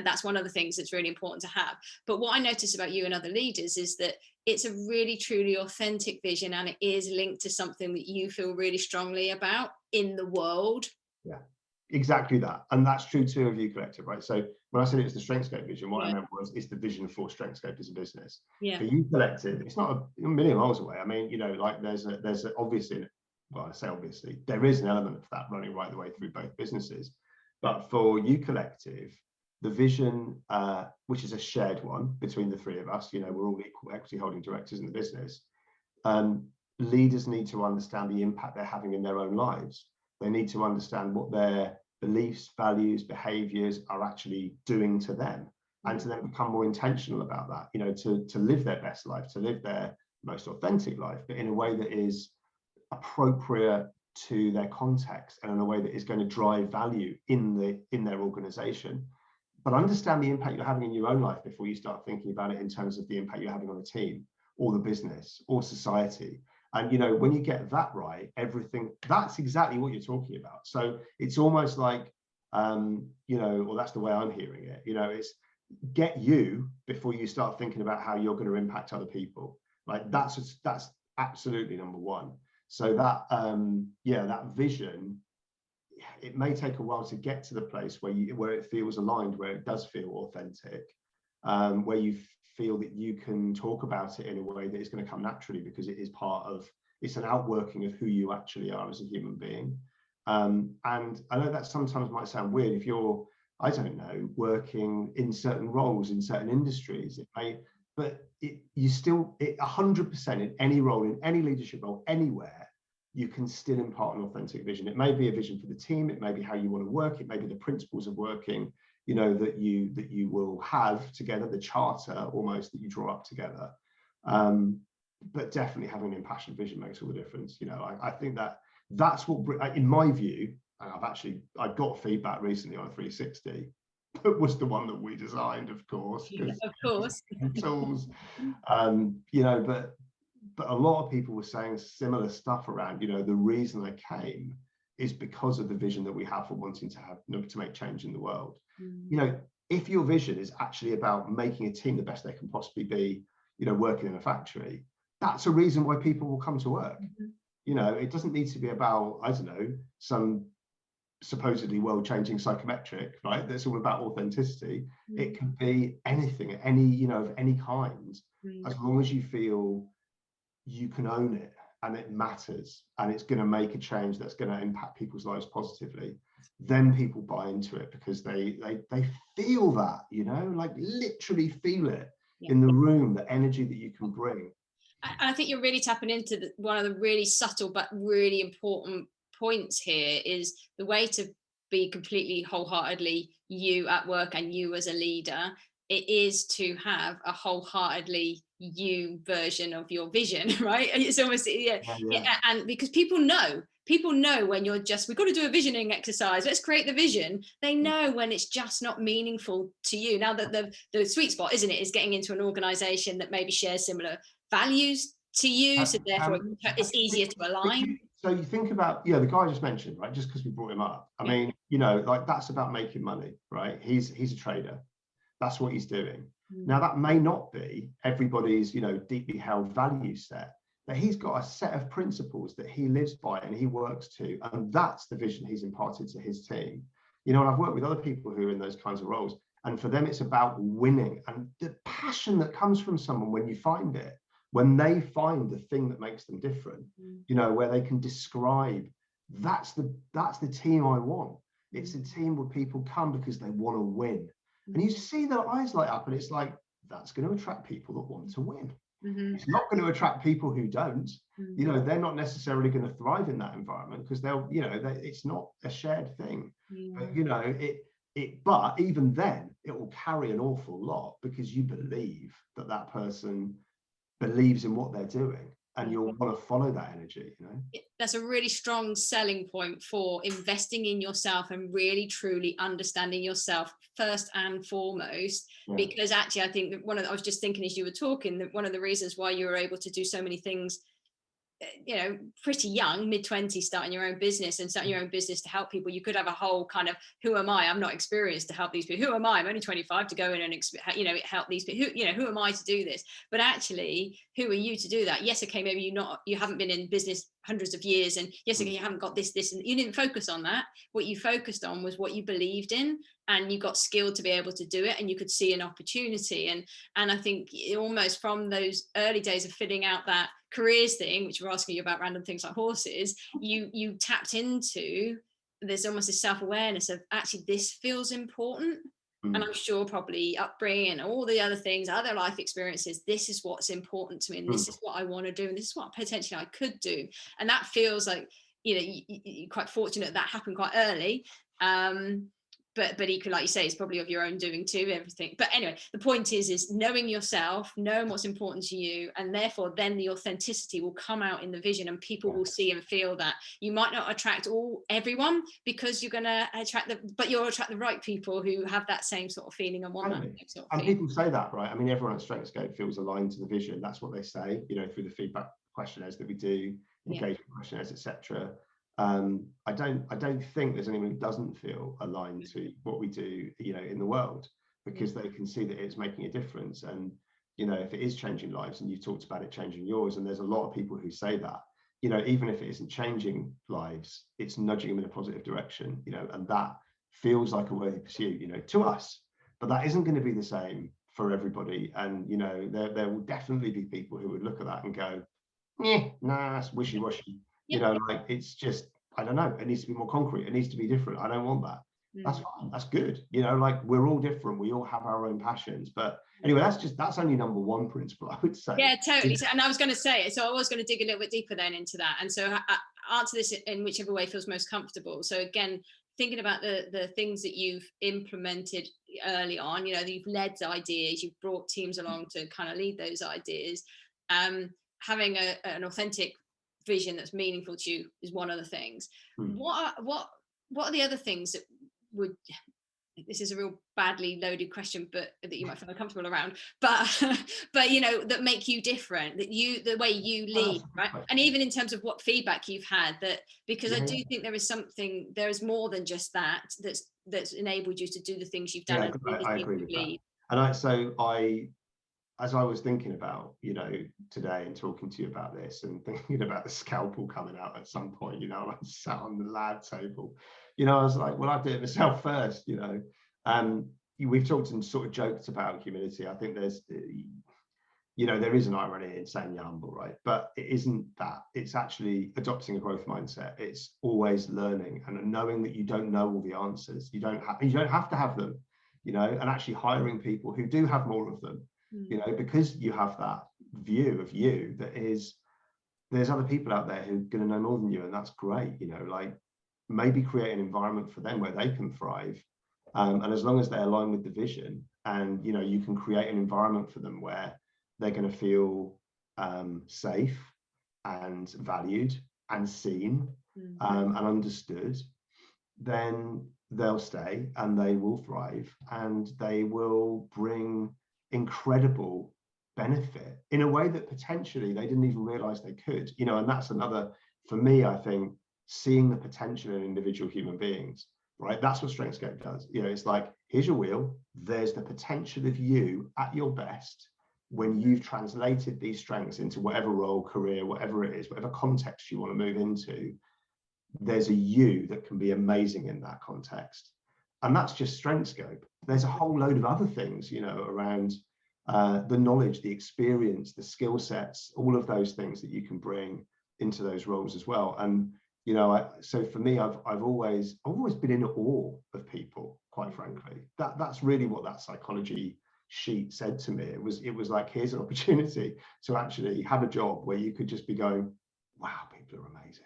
that's one of the things that's really important to have. But what I notice about you and other leaders is that it's a really truly authentic vision, and it is linked to something that you feel really strongly about in the world. Yeah, exactly that. And that's true too of You Collective, right? So when I said it's the Strengthscope vision, what I meant was it's the vision for Strengthscope as a business. For You Collective, it's not a million miles away. I mean, like there's obviously, well, I say obviously, there is an element of that running right the way through both businesses. But for You Collective, the vision, which is a shared one between the three of us, we're all equal equity holding directors in the business. Leaders need to understand the impact they're having in their own lives. They need to understand what their beliefs, values, behaviors are actually doing to them, and to then become more intentional about that, to live their best life, to live their most authentic life, but in a way that is appropriate to their context and in a way that is going to drive value in their organization. But understand the impact you're having in your own life before you start thinking about it in terms of the impact you're having on a team or the business or society. And when you get that right, everything, that's exactly what you're talking about. So it's almost like, or that's the way I'm hearing it, it's get you before you start thinking about how you're going to impact other people. Like that's absolutely number one. So that, that vision, it may take a while to get to the place where it feels aligned, where it does feel authentic, where you feel that you can talk about it in a way that is going to come naturally because it is it's an outworking of who you actually are as a human being. And I know that sometimes might sound weird if you're, I don't know, working in certain roles in certain industries, it may, but you still 100% in any role, in any leadership role, anywhere, you can still impart an authentic vision. It may be a vision for the team, it may be how you want to work, it may be the principles of working, that you will have together, the charter almost that you draw up together. But definitely having an impassioned vision makes all the difference. I think that's what, in my view, and I got feedback recently on a 360, that was the one that we designed, of course. Of course. Tools, but a lot of people were saying similar stuff around, the reason they came is because of the vision that we have for wanting to make change in the world. If your vision is actually about making a team the best they can possibly be, working in a factory, that's a reason why people will come to work. It doesn't need to be about, I don't know, some supposedly world-changing psychometric, right? That's all about authenticity. It can be anything, of any kind, as long as you feel you can own it and it matters and it's going to make a change that's going to impact people's lives positively. Then people buy into it because they feel that, like literally feel it in the room, the energy that you can bring. I think you're really tapping into one of the really subtle but really important points here is the way to be completely wholeheartedly you at work and you as a leader. It is to have a wholeheartedly you version of your vision, right? It's almost and because people know when you're just, we've got to do a visioning exercise, let's create the vision. They know when it's just not meaningful to you. Now that the sweet spot, isn't it, is getting into an organization that maybe shares similar values to you, so therefore it's easier to align. So you think about, the guy I just mentioned, right? Just because we brought him up, I mean, like that's about making money, right? He's a trader. That's what he's doing. Now that may not be everybody's, deeply held value set, but he's got a set of principles that he lives by and he works to, and that's the vision he's imparted to his team. And I've worked with other people who are in those kinds of roles, and for them it's about winning, and the passion that comes from someone when you find it, when they find the thing that makes them different, where they can describe, that's the team I want. It's a team where people come because they want to win. And you see their eyes light up, and it's like, that's going to attract people that want to win. It's not going to attract people who don't. They're not necessarily going to thrive in that environment because it's not a shared thing. But but even then, it will carry an awful lot because you believe that person believes in what they're doing. and you'll want to follow that energy, you know. That's a really strong selling point for investing in yourself and really truly understanding yourself first and foremost. Because actually, I think that I was just thinking as you were talking, that one of the reasons why you were able to do so many things, you know, pretty young, mid-20s, starting your own business and starting your own business to help people. You could have a whole kind of, who am I? I'm not experienced to help these people. Who am I? I'm only 25 to go in and, you know, help these people. Who am I to do this? But actually, who are you to do that? Yes, okay, maybe you haven't been in business hundreds of years, and yes, okay, you haven't got this, and you didn't focus on that. What you focused on was what you believed in, and you got skilled to be able to do it, and you could see an opportunity. And I think almost from those early days of filling out that careers thing, which we're asking you about random things like horses, you tapped into, there's almost a self-awareness of actually this feels important. And I'm sure probably upbringing and all the other things, other life experiences, this is what's important to me, and this is what I want to do, and this is what potentially I could do. And that feels like, you know, you're quite fortunate that happened quite early. But equally, like you say, it's probably of your own doing too, everything. But anyway, the point is knowing yourself, knowing what's important to you, and therefore then the authenticity will come out in the vision, and people will see and feel that. You might not attract everyone because you're going to attract but you'll attract the right people who have that same sort of feeling and want that same sort of feeling. People say that, right? I mean, everyone at Strengthscope feels aligned to the vision. That's what they say, you know, through the feedback questionnaires that we do, engagement questionnaires, etc. I don't think there's anyone who doesn't feel aligned to what we do, you know, in the world, because they can see that it's making a difference. And, you know, if it is changing lives, and you've talked about it changing yours, and there's a lot of people who say that, you know, even if it isn't changing lives, it's nudging them in a positive direction, you know, and that feels like a worthy pursuit, you know, to us. But that isn't going to be the same for everybody. And, you know, there will definitely be people who would look at that and go, nah, that's wishy-washy. You know, like, it's just, I don't know, it needs to be more concrete, it needs to be different, I don't want that. That's fine, that's good, you know, like, we're all different, we all have our own passions. But anyway, that's only number one principle, I would say. Yeah, totally. And I was going to say it, so I was going to dig a little bit deeper then into that, and so answer this in whichever way feels most comfortable. So again, thinking about the things that you've implemented early on, you know, you've led ideas, you've brought teams along to kind of lead those ideas, having an authentic vision that's meaningful to you is one of the things. What are the other things that would, this is a real badly loaded question, but that you might feel uncomfortable around, but you know, that make you different, that the way you lead, right? And even in terms of what feedback you've had, that, because I do think there is more than just that's enabled you to do the things you've done. I agree with that. And as I was thinking about, you know, today and talking to you about this and thinking about the scalpel coming out at some point, you know, I'm sat on the lab table, you know, I was like, well, I'll do it myself first, you know. We've talked and sort of joked about humility. I think there's, you know, there is an irony in saying you're humble, right? But it isn't that. It's actually adopting a growth mindset. It's always learning and knowing that you don't know all the answers. You don't have to have them, you know, and actually hiring people who do have more of them. You know, because you have that view of you that is, there's other people out there who are going to know more than you, and that's great. You know, like, maybe create an environment for them where they can thrive, and as long as they align with the vision, and, you know, you can create an environment for them where they're going to feel safe and valued and seen and understood, then they'll stay and they will thrive and they will bring incredible benefit in a way that potentially they didn't even realize they could, you know. And that's another, for me, I think, seeing the potential in individual human beings, right? That's what Strengthscope does. You know, it's like, here's your wheel, there's the potential of you at your best when you've translated these strengths into whatever role, career, whatever it is, whatever context you want to move into. There's a you that can be amazing in that context. And that's just Strengthscope. There's a whole load of other things, you know, around the knowledge, the experience, the skill sets, all of those things that you can bring into those roles as well. And, you know, so for me, I've always been in awe of people, quite frankly. That's really what that psychology sheet said to me. It was like, here's an opportunity to actually have a job where you could just be going, wow, people are amazing.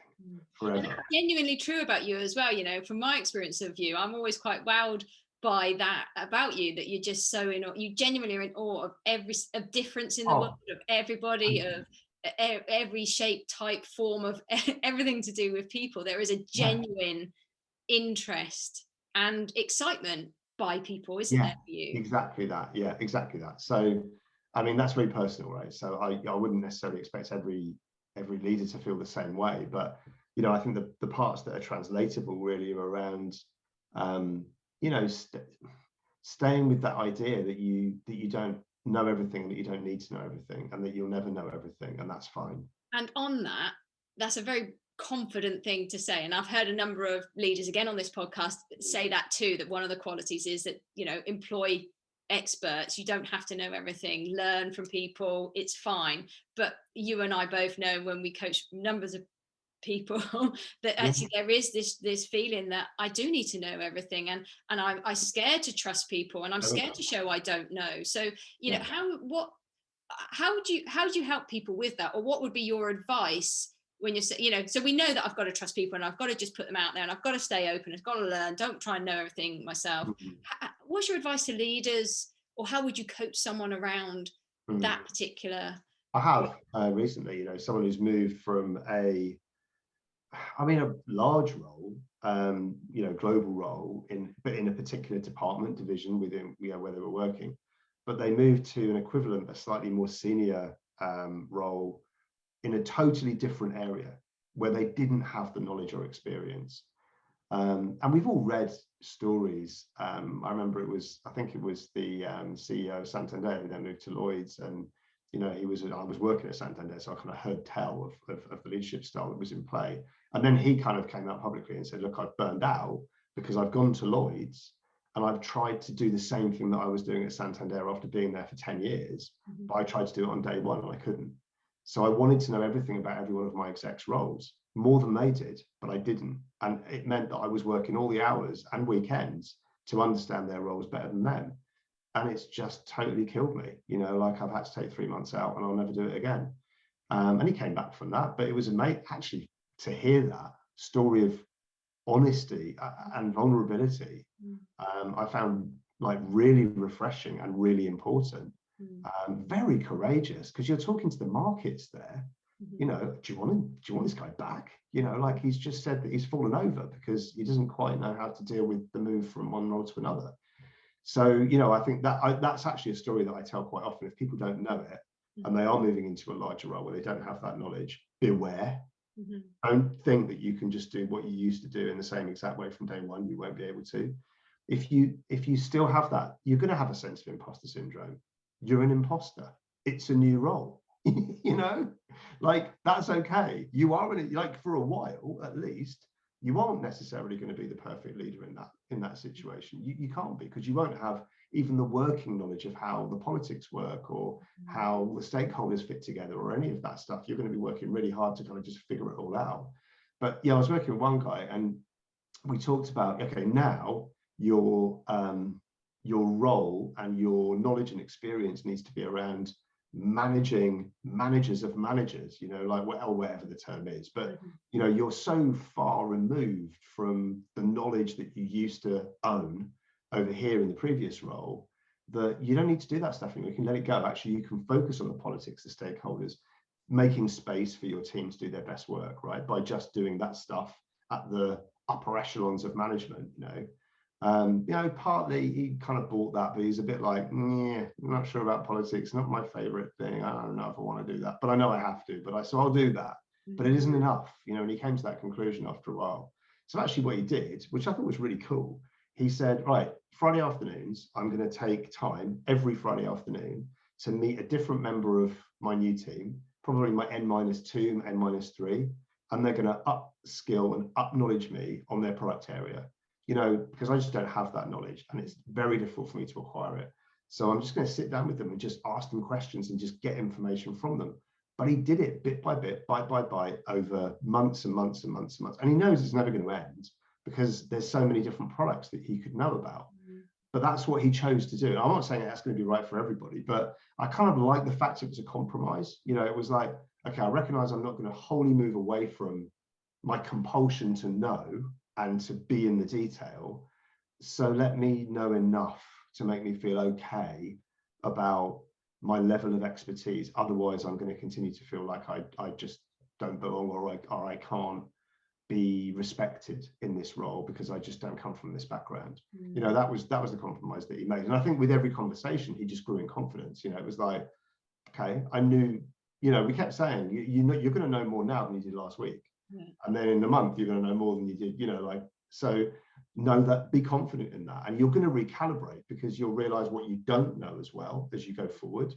Forever. And that's genuinely true about you as well. You know, from my experience of you, I'm always quite wowed by that about you, that you're just so in awe, you genuinely are in awe of difference in the world, of everybody, of every shape, type, form of everything to do with people. There is a genuine interest and excitement by people, isn't there, for you? Exactly that. Yeah, exactly that. So, I mean, that's very personal, right? So I wouldn't necessarily expect every leader to feel the same way, but you know, I think the parts that are translatable really are around, you know, staying with that idea that you don't know everything, that you don't need to know everything, and that you'll never know everything, and that's fine. And on that, that's a very confident thing to say. And I've heard a number of leaders again on this podcast say that too, that one of the qualities is that, you know, employ experts. You don't have to know everything, learn from people, it's fine. But you and I both know, when we coach numbers of people, that actually there is this feeling that I do need to know everything, and I'm scared to trust people, and I'm scared to show I don't know. So, you know, how would you help people with that, or what would be your advice when you're, you know, so we know that I've got to trust people and I've got to just put them out there and I've got to stay open, I've got to learn, don't try and know everything myself. What's your advice to leaders, or how would you coach someone around that particular? I have recently, you know, someone who's moved from a large role, you know, global role but in a particular department division within, you know, where they were working, but they moved to an equivalent, a slightly more senior role in a totally different area where they didn't have the knowledge or experience. And we've all read stories. I remember I think it was the CEO of Santander who then moved to Lloyd's, and you know, I was working at Santander, so I kind of heard tell of the leadership style that was in play. And then he kind of came out publicly and said, look, I've burned out because I've gone to Lloyd's and I've tried to do the same thing that I was doing at Santander after being there for 10 years, but I tried to do it on day one and I couldn't. So I wanted to know everything about every one of my execs' roles, more than they did, but I didn't. And it meant that I was working all the hours and weekends to understand their roles better than them. And it's just totally killed me. You know, like, I've had to take 3 months out and I'll never do it again. And he came back from that, but it was amazing actually to hear that story of honesty and vulnerability. I found like really refreshing and really important. Very courageous, because you're talking to the markets there. You know, do you want this guy back? You know, like, he's just said that he's fallen over because he doesn't quite know how to deal with the move from one role to another. So, you know, I think that's actually a story that I tell quite often. If people don't know it and they are moving into a larger role where they don't have that knowledge, beware. Don't think that you can just do what you used to do in the same exact way from day one. You won't be able to. If you still have that, you're going to have a sense of imposter syndrome. You're an imposter. It's a new role. You know, like, that's okay. You are like, for a while at least, you aren't necessarily going to be the perfect leader in that situation. You can't be, because you won't have even the working knowledge of how the politics work or how the stakeholders fit together or any of that stuff. You're going to be working really hard to kind of just figure it all out. But yeah, I was working with one guy and we talked about, okay, now your role and your knowledge and experience needs to be around managing managers of managers, you know, like, whatever the term is. But you know, you're so far removed from the knowledge that you used to own over here in the previous role that you don't need to do that stuff anymore. You can let it go. Actually, you can focus on the politics, the stakeholders, making space for your team to do their best work, right, by just doing that stuff at the upper echelons of management. You know, partly he kind of bought that, but he's a bit like, yeah, I'm not sure about politics, not my favorite thing. I don't know if I want to do that, but I know I have to, so I'll do that. But it isn't enough, you know, and he came to that conclusion after a while. So actually what he did, which I thought was really cool, he said, right, Friday afternoons, I'm going to take time every Friday afternoon to meet a different member of my new team, probably my N-2, N-3, and they're going to upskill and acknowledge me on their product area. You know, because I just don't have that knowledge and it's very difficult for me to acquire it. So I'm just going to sit down with them and just ask them questions and just get information from them. But he did it bit by bit, bite by bite, over months and months and months and months. And he knows it's never going to end because there's so many different products that he could know about. But that's what he chose to do. I'm not saying that's going to be right for everybody, but I kind of like the fact it was a compromise. You know, it was like, okay, I recognize I'm not going to wholly move away from my compulsion to know and to be in the detail. So let me know enough to make me feel okay about my level of expertise. Otherwise, I'm going to continue to feel like I just don't belong, or I can't be respected in this role because I just don't come from this background. You know, that was the compromise that he made. And I think with every conversation, he just grew in confidence. You know, it was like, okay, I knew, you know, we kept saying, you know, you're going to know more now than you did last week. And then in a month, you're going to know more than you did, you know, like, so know that, be confident in that. And you're going to recalibrate because you'll realize what you don't know as well as you go forward.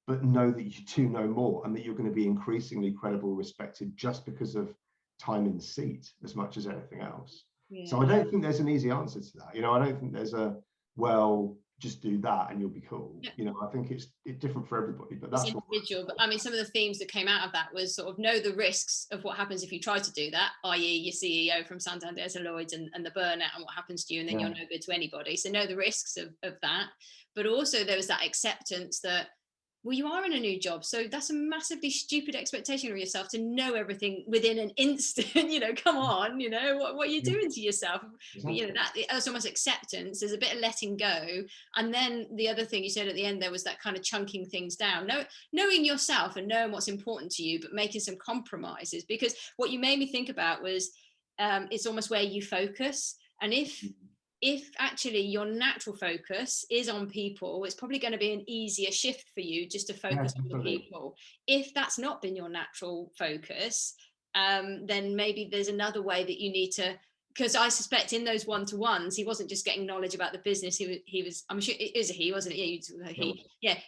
But know that you do know more, and that you're going to be increasingly credible, respected, just because of time in seat as much as anything else. So I don't think there's an easy answer to that. You know, I don't think there's a, well, just do that and you'll be cool. You know, I think it's different for everybody, but that's individual. But I mean, some of the themes that came out of that was sort of know the risks of what happens if you try to do that, i.e. your CEO from Santander to Lloyd's and the burnout and what happens to you, and then you're no good to anybody. So know the risks of that. But also there was that acceptance that, well, you are in a new job, so that's a massively stupid expectation of yourself to know everything within an instant. You know, come on, you know, what are you doing to yourself? You know, that's almost acceptance. There's a bit of letting go. And then the other thing you said at the end, there was that kind of chunking things down, knowing yourself and knowing what's important to you, but making some compromises. Because what you made me think about was it's almost where you focus. And if actually your natural focus is on people, it's probably going to be an easier shift for you just to focus on the people. If that's not been your natural focus, then maybe there's another way that you need to, because I suspect in those one-to-ones, he wasn't just getting knowledge about the business. He was, I'm sure it is a he, wasn't it?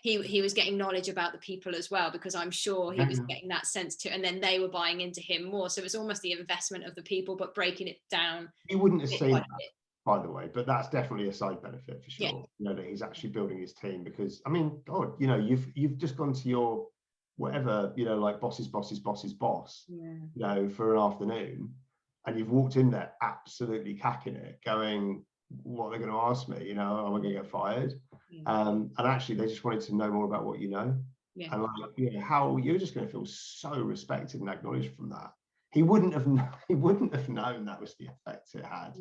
He was getting knowledge about the people as well, because I'm sure he was getting that sense too. And then they were buying into him more. So it's almost the investment of the people, but breaking it down. He wouldn't have seen that, by the way, but that's definitely a side benefit for sure. You know, that he's actually building his team, because I mean, God, you know, you've just gone to your whatever, you know, like boss's boss, you know, for an afternoon, and you've walked in there absolutely cacking it, going, what are they going to ask me? You know, am I going to get fired? And actually, they just wanted to know more about what you know. And like, you know, how you're just going to feel so respected and acknowledged from that. He wouldn't have known that was the effect it had,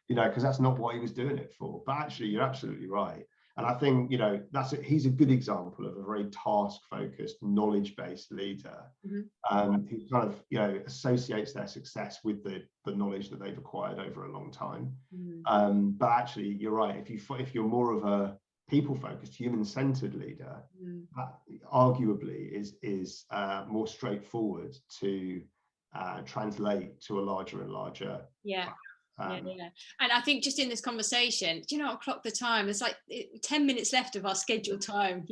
you know, because that's not what he was doing it for. But actually, you're absolutely right. And I think, you know, he's a good example of a very task-focused, knowledge-based leader who kind of, you know, associates their success with the knowledge that they've acquired over a long time. But actually, you're right. If you're more of a people-focused, human-centered leader, that arguably is more straightforward to translate to a larger and larger. And I think just in this conversation, do you know, I'll clock the time, there's like 10 minutes left of our scheduled time.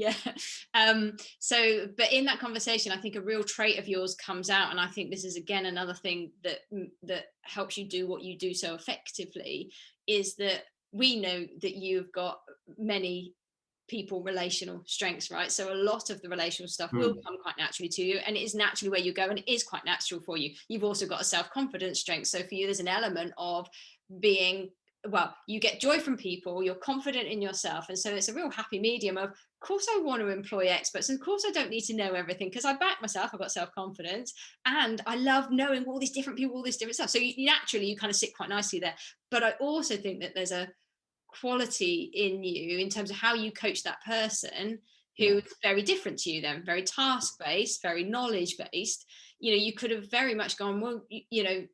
So but in that conversation, I think a real trait of yours comes out, and I think this is again another thing that helps you do what you do so effectively, is that we know that you've got many people relational strengths, right? So a lot of the relational stuff will come quite naturally to you, and it is naturally where you go, and it is quite natural for you. You've also got a self-confidence strength, so for you there's an element of being, well, you get joy from people, you're confident in yourself, and so it's a real happy medium of course I want to employ experts, and of course I don't need to know everything because I back myself, I've got self-confidence, and I love knowing all these different people, all this different stuff. So you kind of sit quite nicely there. But I also think that there's a quality in you in terms of how you coach that person who's very different to you, then very task-based, very knowledge-based. You know, you could have very much gone, well, you know,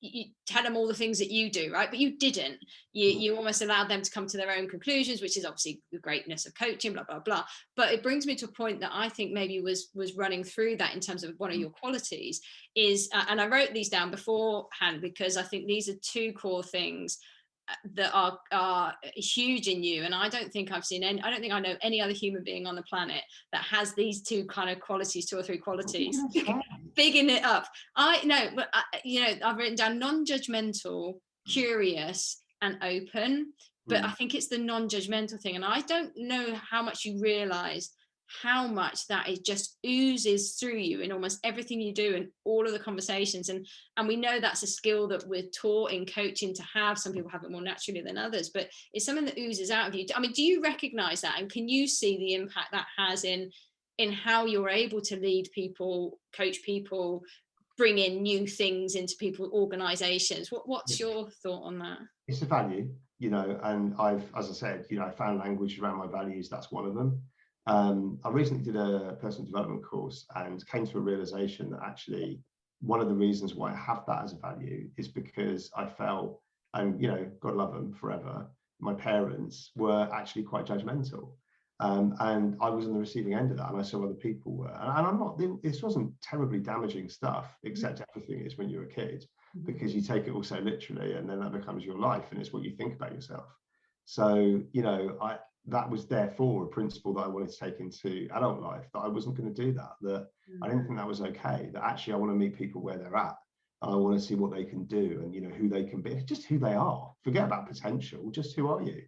you tell them all the things that you do, right? But you didn't. You almost allowed them to come to their own conclusions, which is obviously the greatness of coaching, blah, blah, blah. But it brings me to a point that I think maybe was running through that in terms of one of your qualities is, and I wrote these down beforehand because I think these are two core things that are huge in you, and I don't think I've seen any, I don't think I know any other human being on the planet that has these two kind of qualities, 2 or 3 qualities. Bigging it up. I know, but you know, I've written down non-judgmental, curious, and open. But I think it's the non-judgmental thing, and I don't know how much you realize how much that it just oozes through you in almost everything you do and all of the conversations. And we know that's a skill that we're taught in coaching to have. Some people have it more naturally than others, but it's something that oozes out of you. I mean, do you recognize that? And can you see the impact that has in how you're able to lead people, coach people, bring in new things into people's organizations? What's your thought on that? It's a value, you know, and I've, as I said, you know, I found language around my values. That's one of them. I recently did a personal development course and came to a realization that actually one of the reasons why I have that as a value is because I felt, and God love them forever, my parents were actually quite judgmental. And I was on the receiving end of that, and I saw other people were. And I'm not, this wasn't terribly damaging stuff, except everything is when you're a kid, because you take it all so literally, and then that becomes your life, and it's what you think about yourself. So, that was therefore a principle that I wanted to take into adult life, that I wasn't going to do that I didn't think that was okay, that actually I want to meet people where they're at. And I want to see what they can do and, who they can be, just who they are. Forget about potential, just who are you?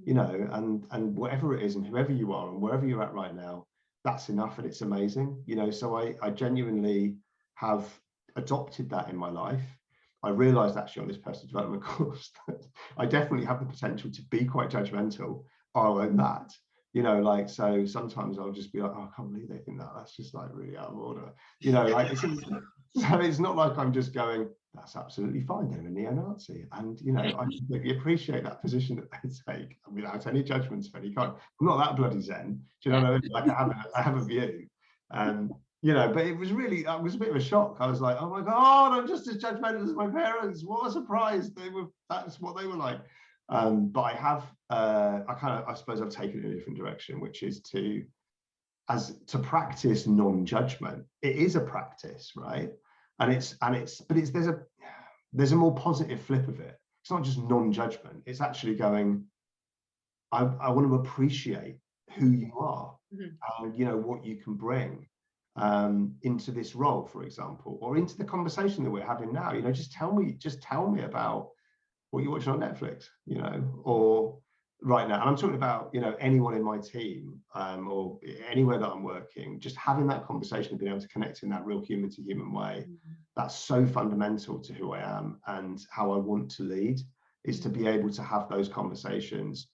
And whatever it is and whoever you are and wherever you're at right now, that's enough, and it's amazing. So I genuinely have adopted that in my life. I realized actually on this personal development course that I definitely have the potential to be quite judgmental. I'll own that. So sometimes I'll just be like, oh, I can't believe they think that. That's just like really out of order. So it's not like I'm just going, that's absolutely fine, they're a neo-Nazi. And, I completely appreciate that position that they take without any judgments of any kind. I'm not that bloody zen. Do you know what I mean? Like I have a view. But it was a bit of a shock. I was like, oh my God, I'm just as judgmental as my parents. What a surprise. That's what they were like. But I have, I suppose I've taken it in a different direction, which is to practice non-judgment. It is a practice, right? There's a more positive flip of it. It's not just non-judgment. It's actually going, I want to appreciate who you are, and what you can bring into this role, for example, or into the conversation that we're having now. Just tell me about what you're watching on Netflix, or right now. And I'm talking about, anyone in my team, or anywhere that I'm working, just having that conversation and being able to connect in that real human to human way. That's so fundamental to who I am and how I want to lead, is to be able to have those conversations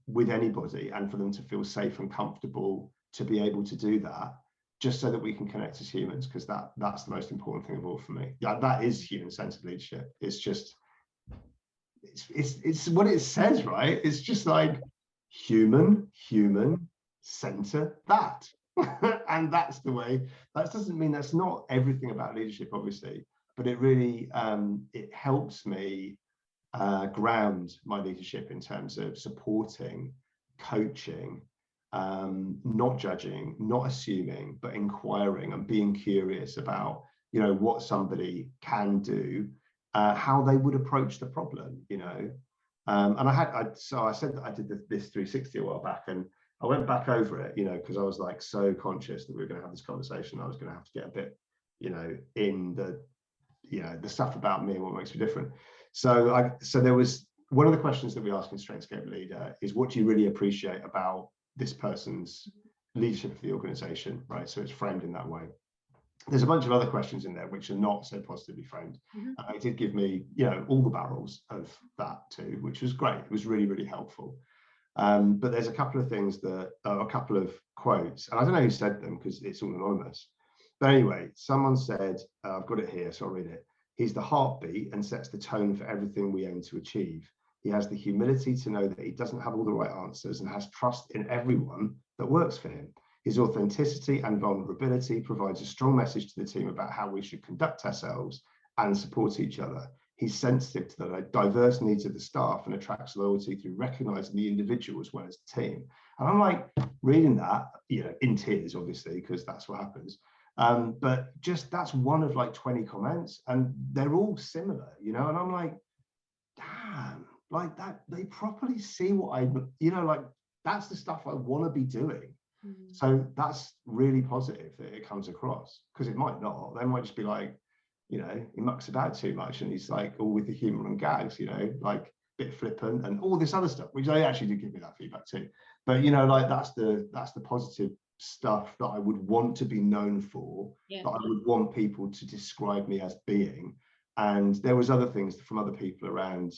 with anybody, and for them to feel safe and comfortable to be able to do that, just so that we can connect as humans, because that's the most important thing of all for me. Yeah, that is human-centered leadership. It's just, it's what it says, right? It's just like human center that. And that's the way. That doesn't mean that's not everything about leadership, obviously, but it really it helps me ground my leadership in terms of supporting, coaching, not judging, not assuming, but inquiring and being curious about what somebody can do, how they would approach the problem, and I said that I did this 360 a while back, and I went back over it, because I was like so conscious that we were going to have this conversation. I was going to have to get a bit, in the stuff about me and what makes me different. So there was one of the questions that we ask in Strengthscope Leader is, what do you really appreciate about this person's leadership of the organization, right? So it's framed in that way. There's a bunch of other questions in there which are not so positively framed. It did give me, all the barrels of that too, which was great. It was really, really helpful. But there's a couple of things a couple of quotes, and I don't know who said them because it's all anonymous. But anyway, someone said, I've got it here, so I'll read it. He's the heartbeat and sets the tone for everything we aim to achieve. He has the humility to know that he doesn't have all the right answers and has trust in everyone that works for him. His authenticity and vulnerability provides a strong message to the team about how we should conduct ourselves and support each other. He's sensitive to the diverse needs of the staff and attracts loyalty through recognizing the individual as well as the team. And I'm like reading that, in tears, obviously, because that's what happens. But just that's one of like 20 comments, and they're all similar, and I'm like, damn, like that, they properly see what like that's the stuff I want to be doing. So that's really positive that it comes across, because it might not. They might just be like, he mucks about too much and he's like all with the humor and gags, like a bit flippant and all this other stuff, which they actually do give me that feedback too. But like that's the positive stuff that I would want to be known for, that I would want people to describe me as being. And there was other things from other people around,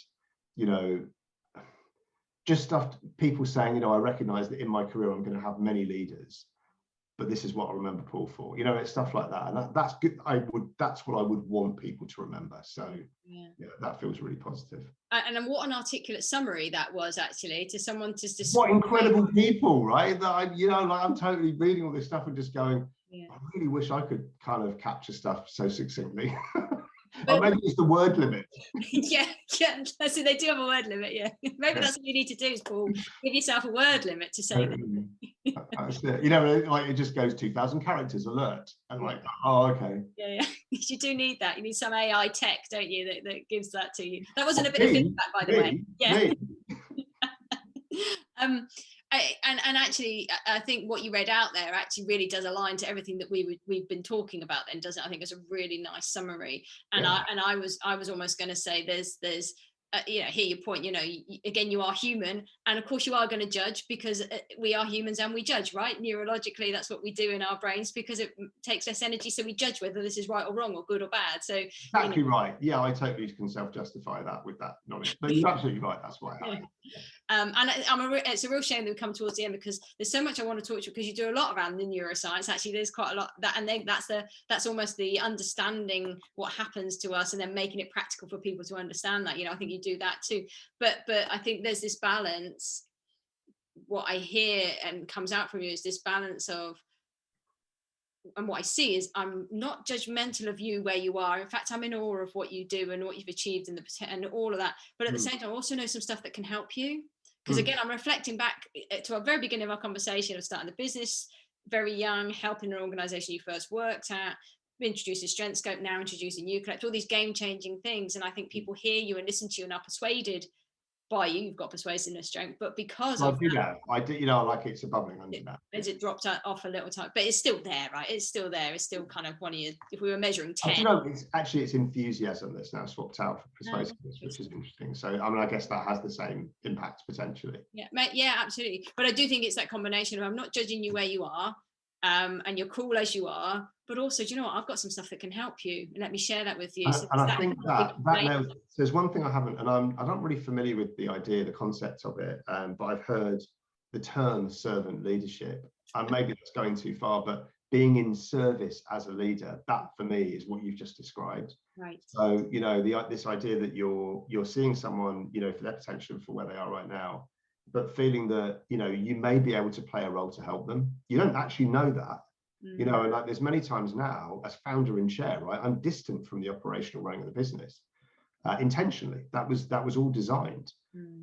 just stuff, people saying, I recognize that in my career I'm going to have many leaders, but this is what I remember Paul for. You know, it's stuff like that, and that's good. That's what I would want people to remember. So yeah, that feels really positive. And what an articulate summary that was, actually, to someone to just. What incredible people, right? That I'm totally reading all this stuff and just going, I really wish I could kind of capture stuff so succinctly. Or maybe it's the word limit. yeah. So they do have a word limit. Yeah, maybe that's what you need to do, is Paul, give yourself a word limit to say. That's it. You know, like it just goes 2,000 characters alert, and like, oh, okay. Yeah. You do need that. You need some AI tech, don't you, that gives that to you. That wasn't a bit of feedback, by the way. Yeah. And actually, I think what you read out there actually really does align to everything that we've been talking about. Then, doesn't it? I think it's a really nice summary. And I was almost going to say there's hear your point. Again, you are human, and of course you are going to judge, because we are humans and we judge, right? Neurologically, that's what we do in our brains, because it takes less energy, so we judge whether this is right or wrong or good or bad. So exactly right. Yeah, I totally can self-justify that with that knowledge, but you're absolutely right. That's why I and it's a real shame that we come towards the end, because there's so much I want to talk to you, because you do a lot around the neuroscience. Actually, there's quite a lot that, and then that's almost the understanding what happens to us and then making it practical for people to understand that. I think you do that too, but I think there's this balance. What I hear and comes out from you is this balance of, and what I see is, I'm not judgmental of you where you are. In fact, I'm in awe of what you do and what you've achieved and all of that. But at the same time, I also know some stuff that can help you. Because again, I'm reflecting back to our very beginning of our conversation of starting the business very young, helping an organization you first worked at, introducing Strengthscope, now introducing UCollective, all these game-changing things. And I think people hear you and listen to you and are persuaded by you. You've got persuasiveness strength, but because I do, like it's a bubbling under that. As it dropped off a little time, but it's still there, right? It's still there. It's still kind of one of your, if we were measuring 10. It's enthusiasm that's now swapped out for persuasiveness, which is interesting. So I guess that has the same impact potentially. Yeah, absolutely. But I do think it's that combination of, I'm not judging you where you are, and you're cool as you are, but also, do you know what? I've got some stuff that can help you. Let me share that with you. And I think that now, there's one thing I haven't, and I'm not really familiar with the idea, the concept of it, but I've heard the term servant leadership, and maybe that's going too far, but being in service as a leader, that for me is what you've just described. Right. So, this idea that you're seeing someone, for their potential, for where they are right now, but feeling that, you may be able to play a role to help them. You don't actually know that. And like there's many times now, as founder and chair, right, I'm distant from the operational running of the business, intentionally. That was all designed.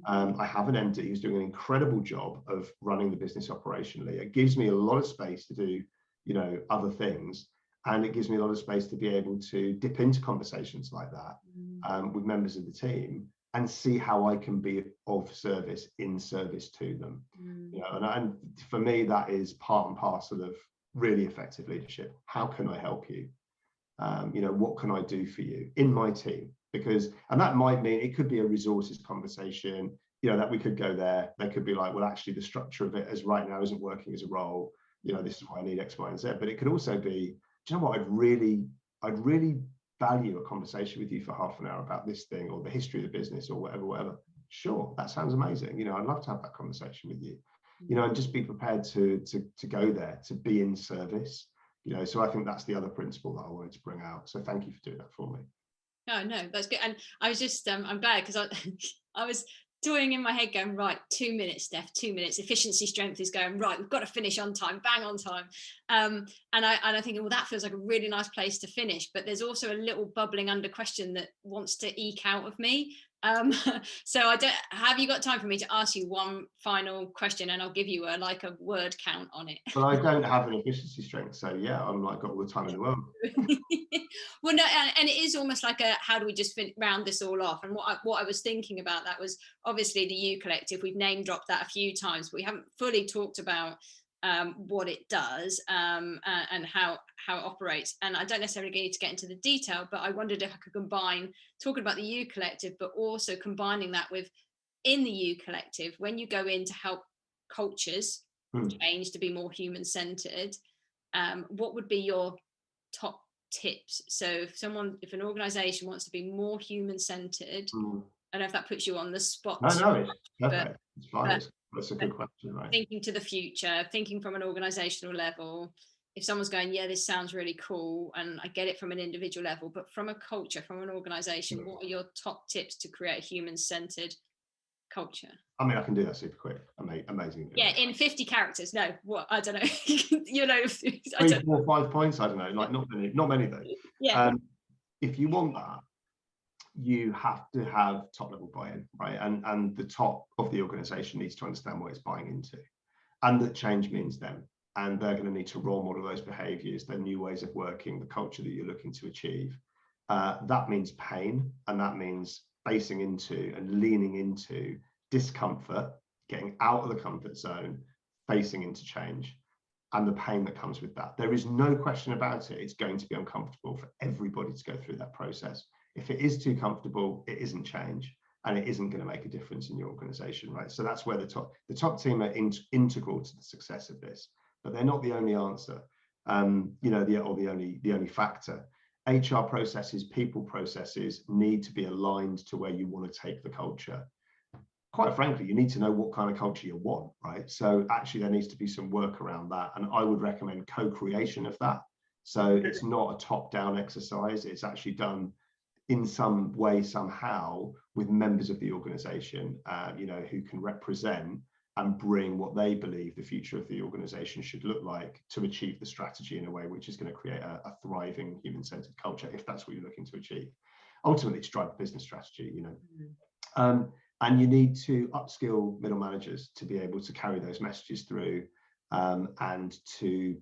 I have an MD who's doing an incredible job of running the business operationally. It gives me a lot of space to do, other things, and it gives me a lot of space to be able to dip into conversations like that with members of the team and see how I can be of service, in service to them. And for me, that is part and parcel of really effective leadership. How can I help you? What can I do for you in my team? And that might mean it could be a resources conversation, that we could go there. They could be like, well, actually the structure of it as right now isn't working as a role. This is why I need X, Y, and Z. But it could also be, do you know what? I'd really value a conversation with you for half an hour about this thing, or the history of the business, or whatever. Sure, that sounds amazing. I'd love to have that conversation with you. And just be prepared to go there, to be in service. So I think that's the other principle that I wanted to bring out. So thank you for doing that for me. No, that's good. And I was just, I'm glad, because I was toying in my head going, right, 2 minutes, Steph, 2 minutes. Efficiency strength is going, right, we've got to finish on time, bang on time. And I think, well, that feels like a really nice place to finish. But there's also a little bubbling under question that wants to eke out of me. So have you got time for me to ask you one final question, and I'll give you a word count on it? Well, I don't have an efficiency strength, so yeah, I'm got all the time in the world. Well, no, and it is almost like how do we just round this all off? And what I was thinking about that was obviously the UCollective. We've name dropped that a few times, but we haven't fully talked about what it does and how it operates. And I don't necessarily need to get into the detail, but I wondered if I could combine talking about the UCollective, but also combining that with, in the UCollective, when you go in to help cultures change to be more human-centered, what would be your top tips? So if an organization wants to be more human-centered, I don't know if that puts you on the spot. No, it's perfect. It's fine. That's a good question, right? Thinking to the future, thinking from an organizational level. If someone's going, yeah, this sounds really cool, and I get it from an individual level, but from a culture, from an organization, what are your top tips to create a human-centered culture? I mean, I can do that super quick. Amazing. Yeah, in 50 characters. No, what? I don't know. You know, 3, 4, 5 points. I don't know. Like not many though. Yeah. If you want that, you have to have top level buy-in, right? And the top of the organization needs to understand what it's buying into, and that change means them. And they're going to need to role model those behaviors, their new ways of working, the culture that you're looking to achieve. That means pain, and that means facing into and leaning into discomfort, getting out of the comfort zone, facing into change, and the pain that comes with that. There is no question about it. It's going to be uncomfortable for everybody to go through that process. If it is too comfortable, it isn't change, and it isn't going to make a difference in your organization, right? So that's where the top team are integral to the success of this, but they're not the only answer, the only factor. HR processes, people processes need to be aligned to where you want to take the culture. Quite frankly, you need to know what kind of culture you want, right? So actually there needs to be some work around that, and I would recommend co-creation of that. So it's not a top-down exercise, it's actually done in some way, somehow, with members of the organization, who can represent and bring what they believe the future of the organization should look like to achieve the strategy in a way which is going to create a thriving human-centered culture, if that's what you're looking to achieve. Ultimately, to drive the business strategy, and you need to upskill middle managers to be able to carry those messages through, and to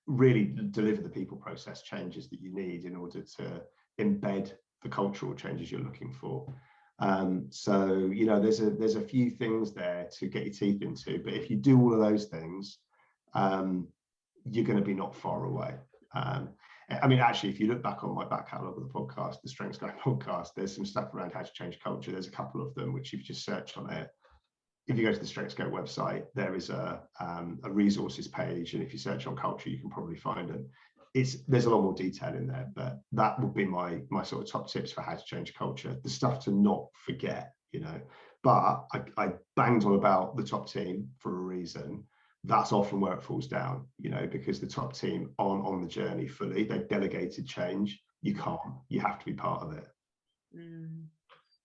really deliver the people process changes that you need in order to embed the cultural changes you're looking for. So there's a few things there to get your teeth into, but if you do all of those things, you're going to be not far away. I mean, actually, if you look back on my back catalogue of the podcast, the Strengthscope podcast, there's some stuff around how to change culture. There's a couple of them which you've just searched on it. If you go to the Strengthscope website, there is a resources page, and if you search on culture, you can probably find it. There's a lot more detail in there, but that would be my sort of top tips for how to change culture, the stuff to not forget, But I banged on about the top team for a reason. That's often where it falls down, because the top team aren't on the journey fully. They've delegated change. You can't. You have to be part of it.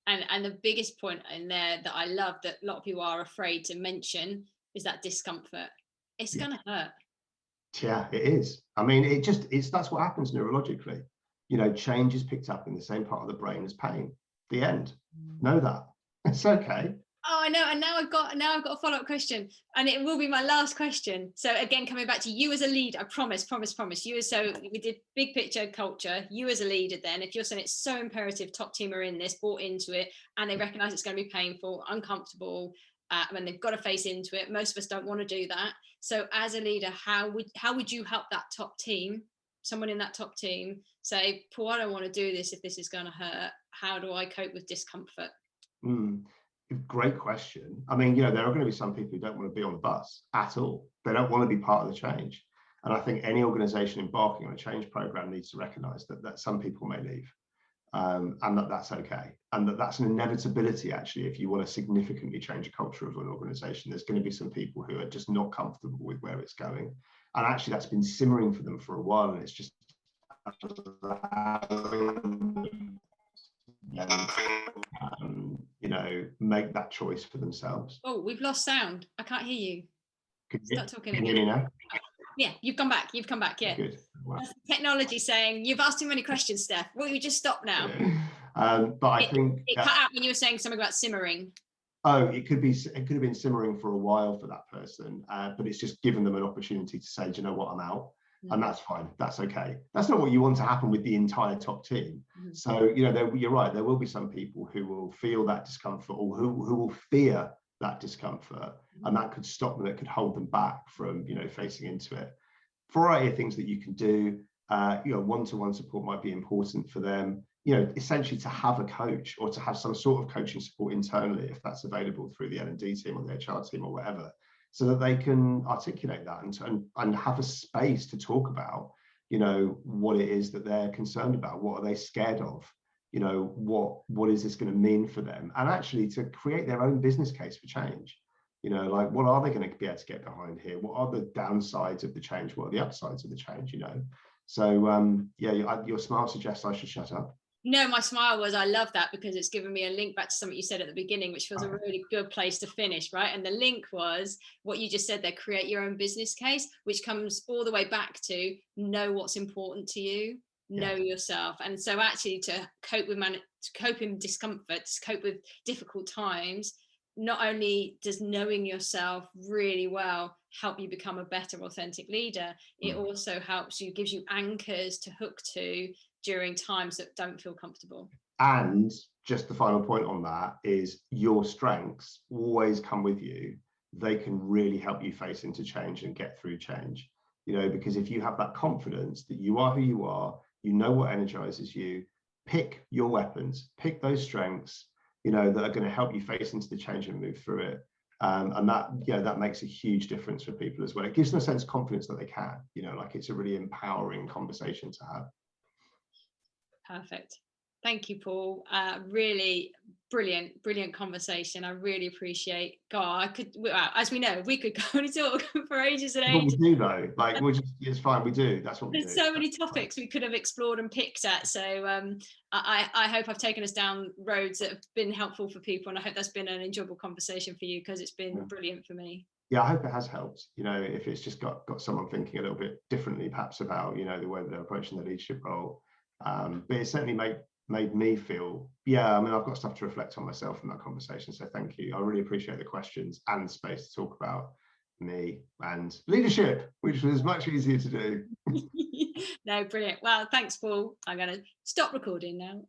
And the biggest point in there that I love that a lot of people are afraid to mention is that discomfort. It's going to hurt. Yeah, it is. I mean, that's what happens neurologically. Change is picked up in the same part of the brain as pain. The end. Know that. It's okay. Oh, I know. And now I've got a follow-up question, and it will be my last question. So again, coming back to you as a leader, I promise. So we did big picture culture. You as a leader, then, if you're saying it's so imperative, top team are in this, bought into it, and they recognize it's going to be painful, uncomfortable, when they've got to face into it. Most of us don't want to do that. So as a leader, how would you help that top team, someone in that top team, say, Paul, I don't want to do this if this is going to hurt. How do I cope with discomfort? Great question. I mean, there are going to be some people who don't want to be on the bus at all. They don't want to be part of the change. And I think any organization embarking on a change program needs to recognize that some people may leave, and that's okay. And that's an inevitability, actually, if you want to significantly change the culture of an organization. There's going to be some people who are just not comfortable with where it's going. And actually, that's been simmering for them for a while, and it's just make that choice for themselves. Oh, we've lost sound. I can't hear you. Start talking again. Can you hear me now? Yeah, you've come back. Yeah. Good. Wow. That's technology saying you've asked too many questions, Steph. Will you just stop now? But I think it cut out when you were saying something about simmering. Oh, it could have been simmering for a while for that person, but it's just given them an opportunity to say, do you know what, I'm out. And that's fine. That's okay. That's not what you want to happen with the entire top team. So, you're right. There will be some people who will feel that discomfort, or who will fear that discomfort, and that could stop them. It could hold them back from, facing into it. Variety of things that you can do. One-to-one support might be important for them. Essentially to have a coach, or to have some sort of coaching support internally, if that's available through the L&D team or the HR team or whatever, so that they can articulate that and have a space to talk about, what it is that they're concerned about. What are they scared of? What is this going to mean for them? And actually to create their own business case for change. You know, like, what are they going to be able to get behind here? What are the downsides of the change? What are the upsides of the change? You know, so yeah, your smile suggests I should shut up. No, my smile was, I love that, because it's given me a link back to something you said at the beginning, which feels a really good place to finish, right? And the link was what you just said there: create your own business case, which comes all the way back to know what's important to you, know yourself. And so actually, to cope in discomfort, to cope with difficult times, not only does knowing yourself really well help you become a better authentic leader, it also helps you, gives you anchors to hook to during times that don't feel comfortable. And just the final point on that is, your strengths always come with you. They can really help you face into change and get through change, you know, because if you have that confidence that you are who you are, you know what energizes you, pick your weapons, pick those strengths, you know, that are going to help you face into the change and move through it. And that, that makes a huge difference for people as well. It gives them a sense of confidence that they can, you know, like, it's a really empowering conversation to have. Perfect. Thank you, Paul. Really brilliant conversation. I really appreciate. God, as we know, we could go and talk for ages and ages. What we do though, like, it's fine. We do. That's what we do. There's so many topics we could have explored and picked at. So I hope I've taken us down roads that have been helpful for people, and I hope that's been an enjoyable conversation for you, because it's been brilliant for me. Yeah, I hope it has helped. You know, if it's just got someone thinking a little bit differently, perhaps, about, you know, the way that they're approaching the leadership role. But it certainly made me feel, I mean, I've got stuff to reflect on myself from that conversation. So thank you. I really appreciate the questions and the space to talk about me and leadership, which was much easier to do. No, brilliant. Well, thanks, Paul. I'm going to stop recording now.